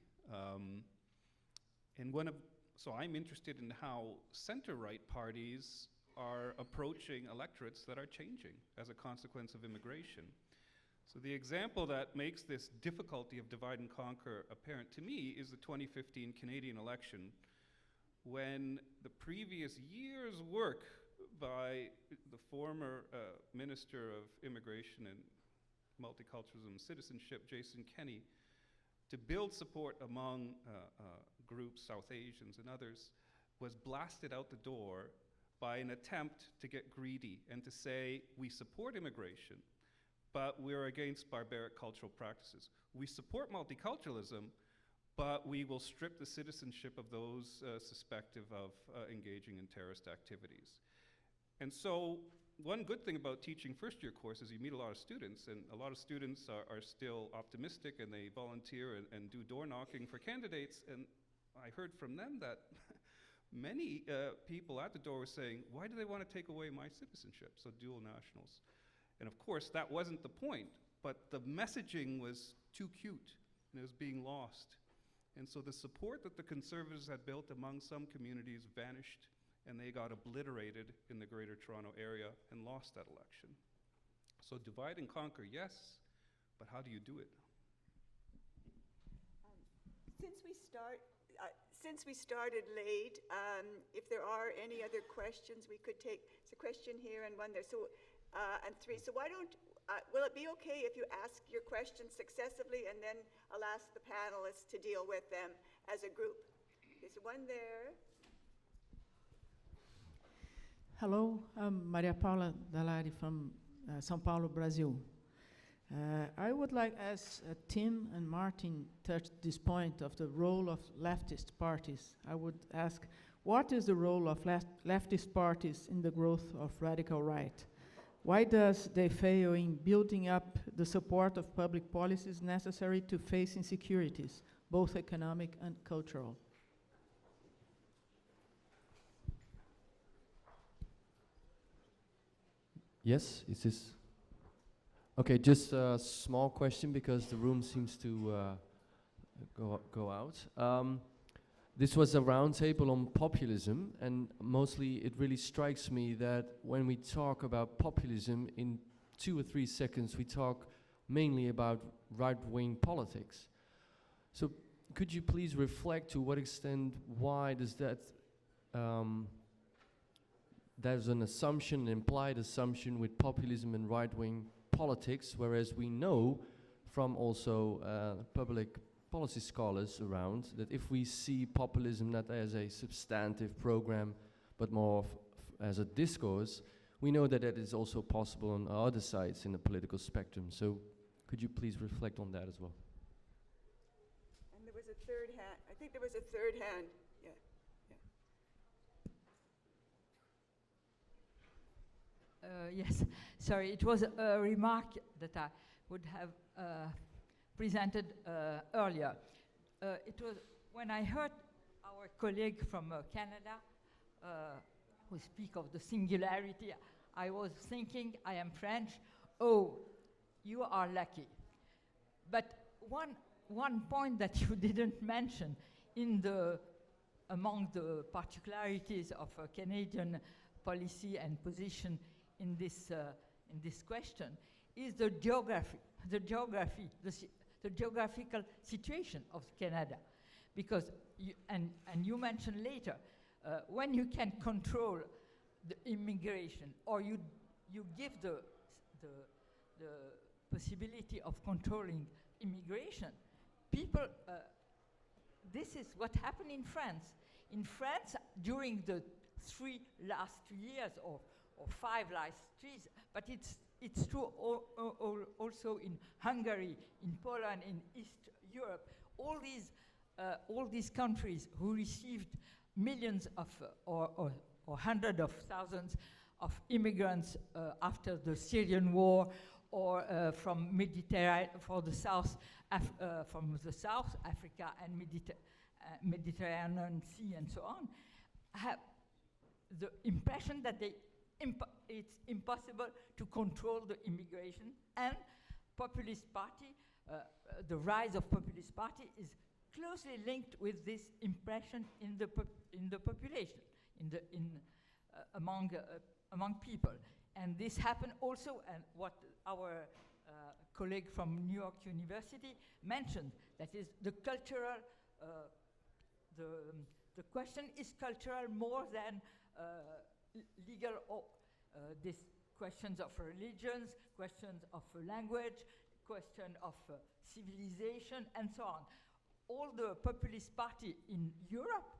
So I'm interested in how center-right parties are approaching electorates that are changing as a consequence of immigration. So the example that makes this difficulty of divide and conquer apparent to me is the 2015 Canadian election, when the previous year's work by the former Minister of Immigration and Multiculturalism and Citizenship, Jason Kenney, to build support among groups, South Asians and others, was blasted out the door by an attempt to get greedy and to say, we support immigration, but we're against barbaric cultural practices. We support multiculturalism, but we will strip the citizenship of those suspected of engaging in terrorist activities. And so one good thing about teaching first-year courses, you meet a lot of students, and a lot of students are still optimistic, and they volunteer and do door knocking for candidates. And I heard from them that many people at the door were saying, why do they want to take away my citizenship? So dual nationals. And of course, that wasn't the point, but the messaging was too cute, and it was being lost. And so the support that the Conservatives had built among some communities vanished, and they got obliterated in the Greater Toronto area and lost that election. So divide and conquer, yes, but how do you do it? Since we started late, if there are any other questions, we could take, it's a question here and one there, so, and three. So why don't, will it be okay if you ask your questions successively, and then I'll ask the panelists to deal with them as a group? There's one there. Hello, I'm Maria Paula Dallari from São Paulo, Brazil. I would like, as Tim and Martin touched this point of the role of leftist parties, I would ask, what is the role of leftist parties in the growth of radical right? Why does they fail in building up the support of public policies necessary to face insecurities, both economic and cultural? Yes, is this? Okay, just a small question because the room seems to go out. This was a roundtable on populism, and mostly it really strikes me that when we talk about populism, in 2 or 3 seconds we talk mainly about right-wing politics. So could you please reflect to what extent, why does that there's an assumption, an implied assumption with populism and right-wing politics, whereas we know from also public policy scholars around that if we see populism not as a substantive program, but more as a discourse, we know that it is also possible on other sides in the political spectrum. So could you please reflect on that as well? And there was a third hand. I think there was a third hand. Yeah. Yes, sorry, it was a remark that I would have presented earlier. It was when I heard our colleague from Canada who speak of the singularity, I was thinking, I am French, oh, you are lucky. But one point that you didn't mention among the particularities of Canadian policy and position in this question is the geographical situation of Canada, because you mentioned later when you can control the immigration, or you give the possibility of controlling immigration, people. This is what happened in France. In France, during the last 3 years, or 5 last years, but it's true also in Hungary, in Poland, in East Europe. All these countries who received millions of or hundreds of thousands of immigrants after the Syrian war, or from Mediterranean, for the South, from the South Africa and Mediterranean Sea and so on, have the impression that it's impossible to control the immigration, and populist party, the rise of populist party is closely linked with this impression in the population, among people. And this happened also, and what our colleague from New York University mentioned, that is the cultural, the question is cultural more than legal, or these questions of religions, questions of language, question of civilization, and so on. All the populist party in Europe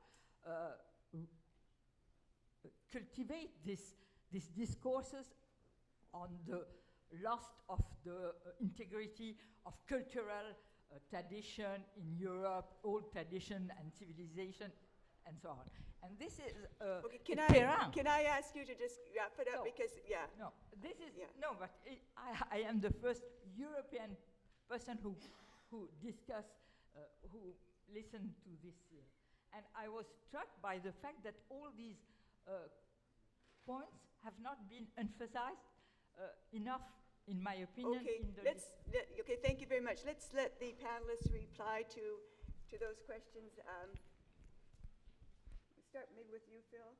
cultivate these discourses on the loss of the integrity of cultural tradition in Europe, old tradition and civilization, and so on. And this is Okay, terrain. can I ask you to just wrap it up, No. because, yeah. No, this is, Yeah. no, but I am the first European person who discuss, who listened to this. And I was struck by the fact that all these points have not been emphasized enough, in my opinion. Okay, in the okay, thank you very much. Let's let the panelists reply to those questions. We'll start maybe with you, Phil.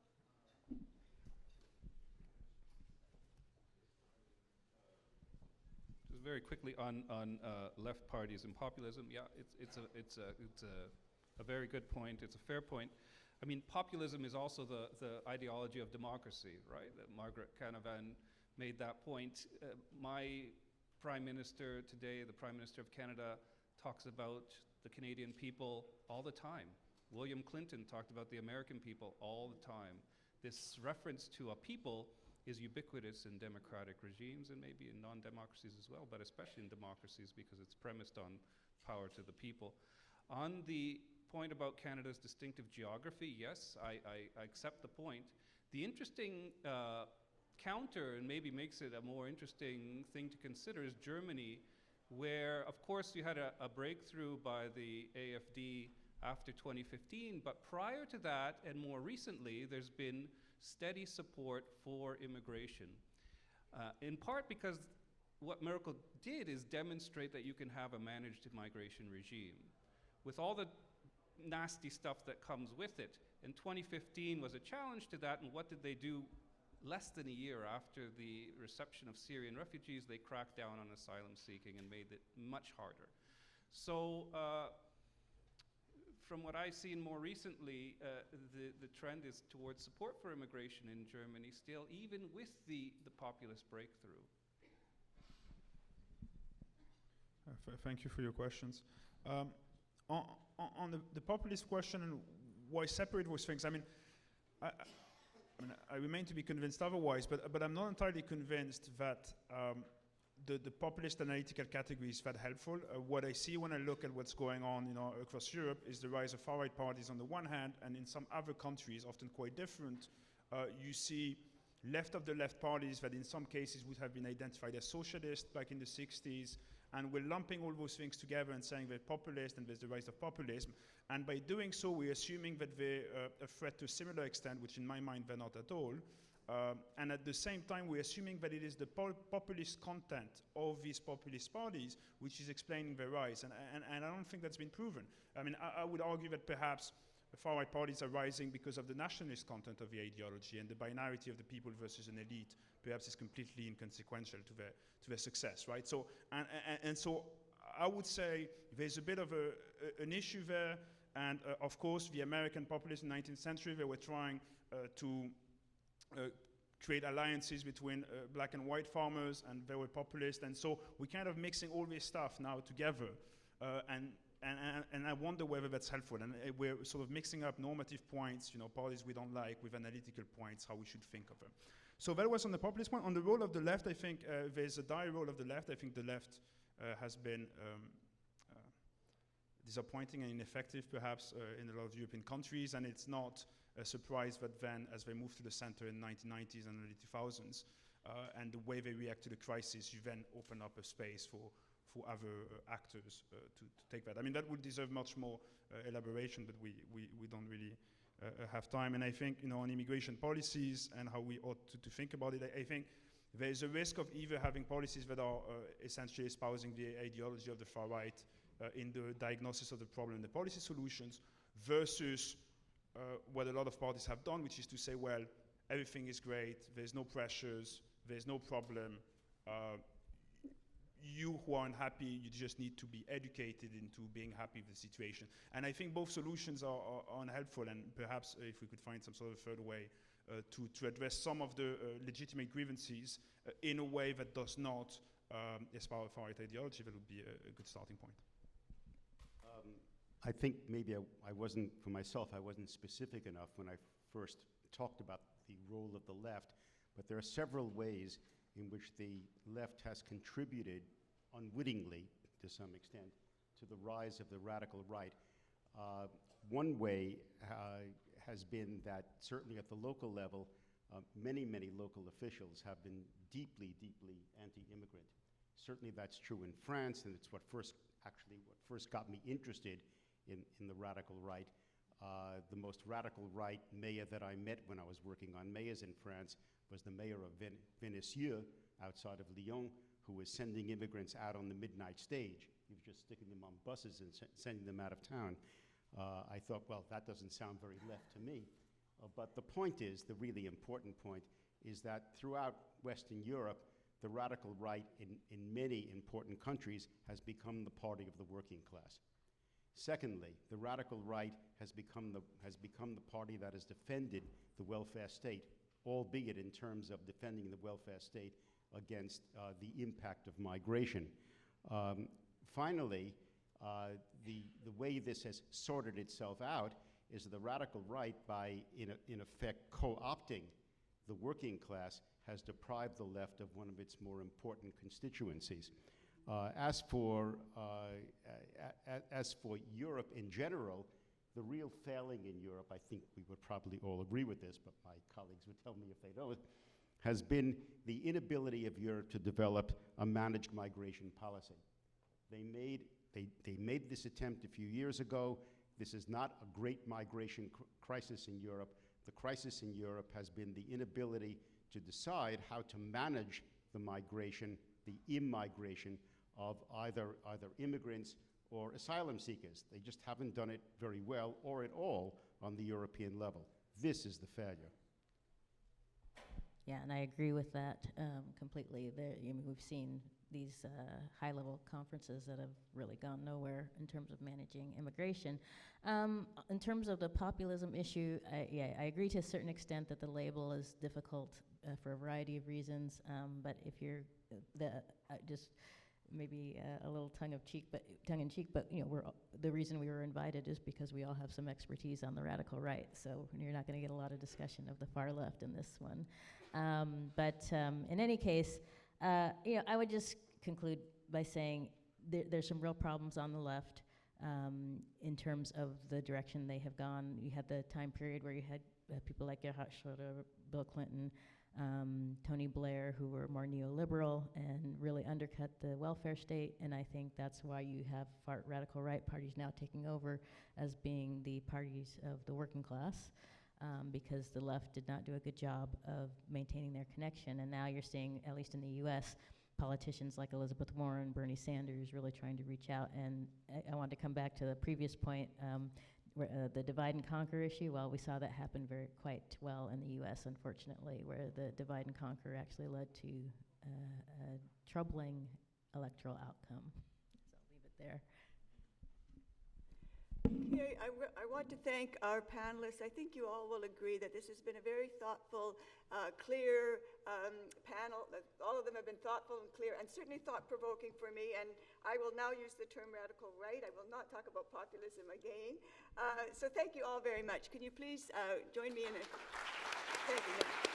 Just very quickly on left parties and populism. Yeah, it's a very good point. It's a fair point. I mean, populism is also the ideology of democracy, right? Margaret Canavan made that point. My Prime Minister today, the Prime Minister of Canada, talks about the Canadian people all the time. William Clinton talked about the American people all the time. This reference to a people is ubiquitous in democratic regimes and maybe in non-democracies as well, but especially in democracies because it's premised on power to the people. On the point about Canada's distinctive geography, yes, I accept the point. The interesting counter, and maybe makes it a more interesting thing to consider, is Germany, where, of course, you had a breakthrough by the AfD after 2015, but prior to that, and more recently, there's been steady support for immigration. In part because what Merkel did is demonstrate that you can have a managed migration regime. With all the nasty stuff that comes with it. And 2015 was a challenge to that, and what did they do? Less than a year after the reception of Syrian refugees, they cracked down on asylum seeking and made it much harder. So from what I've seen more recently, the trend is towards support for immigration in Germany still, even with the populist breakthrough. Thank you for your questions. On the populist question and why separate those things, I mean, I remain to be convinced otherwise, but I'm not entirely convinced that the populist analytical category is that helpful. What I see when I look at what's going on, across Europe is the rise of far-right parties on the one hand, and in some other countries, often quite different, you see left of the left parties that in some cases would have been identified as socialist back in the 60s, and we're lumping all those things together and saying they're populist and there's the rise of populism. And by doing so, we're assuming that they're a threat to a similar extent, which in my mind they're not at all. And at the same time, we're assuming that it is the populist content of these populist parties which is explaining their rise. And I don't think that's been proven. I mean, I would argue that perhaps the far-right parties are rising because of the nationalist content of the ideology, and the binarity of the people versus an elite perhaps is completely inconsequential to their success, right? So, and so I would say there's a bit of an issue there, and of course the American populists in the 19th century, they were trying to create alliances between black and white farmers, and they were populist, and so we're kind of mixing all this stuff now together, and I wonder whether that's helpful. And we're sort of mixing up normative points, parties we don't like, with analytical points, how we should think of them. So that was on the populist point. On the role of the left, I think there's a dire role of the left. I think the left has been disappointing and ineffective, perhaps, in a lot of European countries, and it's not a surprise that then, as they moved to the center in the 1990s and early 2000s, and the way they react to the crisis, you then open up a space for other actors to take that. I mean, that would deserve much more elaboration, but we don't really have time. And I think, on immigration policies and how we ought to think about it, I think there's a risk of either having policies that are essentially espousing the ideology of the far right in the diagnosis of the problem and the policy solutions, versus what a lot of parties have done, which is to say, well, everything is great, there's no pressures, there's no problem. You who are unhappy, you just need to be educated into being happy with the situation. And I think both solutions are unhelpful, and perhaps if we could find some sort of third way to address some of the legitimate grievances in a way that does not espouse far right ideology, that would be a good starting point. I think maybe I wasn't, for myself, I wasn't specific enough when I first talked about the role of the left, but there are several ways in which the left has contributed unwittingly, to some extent, to the rise of the radical right. One way has been that certainly at the local level, many local officials have been deeply anti-immigrant. Certainly that's true in France, and it's what first got me interested in the radical right. The most radical right mayor that I met when I was working on mayors in France was the mayor of Vénissieux, outside of Lyon, who was sending immigrants out on the midnight stage. He was just sticking them on buses and sending them out of town. I thought, well, that doesn't sound very left to me. But the point is, the really important point, is that throughout Western Europe, the radical right in many important countries has become the party of the working class. Secondly, the radical right has become the party that has defended the welfare state, albeit in terms of defending the welfare state against the impact of migration. Finally, the way this has sorted itself out is the radical right, by in effect co-opting the working class, has deprived the left of one of its more important constituencies. As for Europe in general, the real failing in Europe, I think we would probably all agree with this, but my colleagues would tell me if they don't, has been the inability of Europe to develop a managed migration policy. They made this attempt a few years ago. This is not a great migration crisis in Europe. The crisis in Europe has been the inability to decide how to manage the migration, the immigration of either immigrants or asylum seekers. They just haven't done it very well or at all on the European level. This is the failure. Yeah, and I agree with that completely. We've seen these high-level conferences that have really gone nowhere in terms of managing immigration. In terms of the populism issue, I agree to a certain extent that the label is difficult for a variety of reasons, but if you're just maybe a little tongue-in-cheek, but the reason we were invited is because we all have some expertise on the radical right, so you're not going to get a lot of discussion of the far left in this one. But in any case, I would just conclude by saying there's some real problems on the left in terms of the direction they have gone. You had the time period where you had people like Gerhard Schröder, Bill Clinton, Tony Blair, who were more neoliberal and really undercut the welfare state, and I think that's why you have radical right parties now taking over as being the parties of the working class, because the left did not do a good job of maintaining their connection, and now you're seeing, at least in the US, politicians like Elizabeth Warren, Bernie Sanders really trying to reach out, and I wanted to come back to the previous point, the divide and conquer issue. Well, we saw that happen quite well in the US, unfortunately, where the divide and conquer actually led to a troubling electoral outcome. So I'll leave it there. Okay, I want to thank our panelists. I think you all will agree that this has been a very thoughtful, clear panel. All of them have been thoughtful and clear, and certainly thought-provoking for me. And I will now use the term radical right. I will not talk about populism again. So thank you all very much. Can you please join me in a thank you.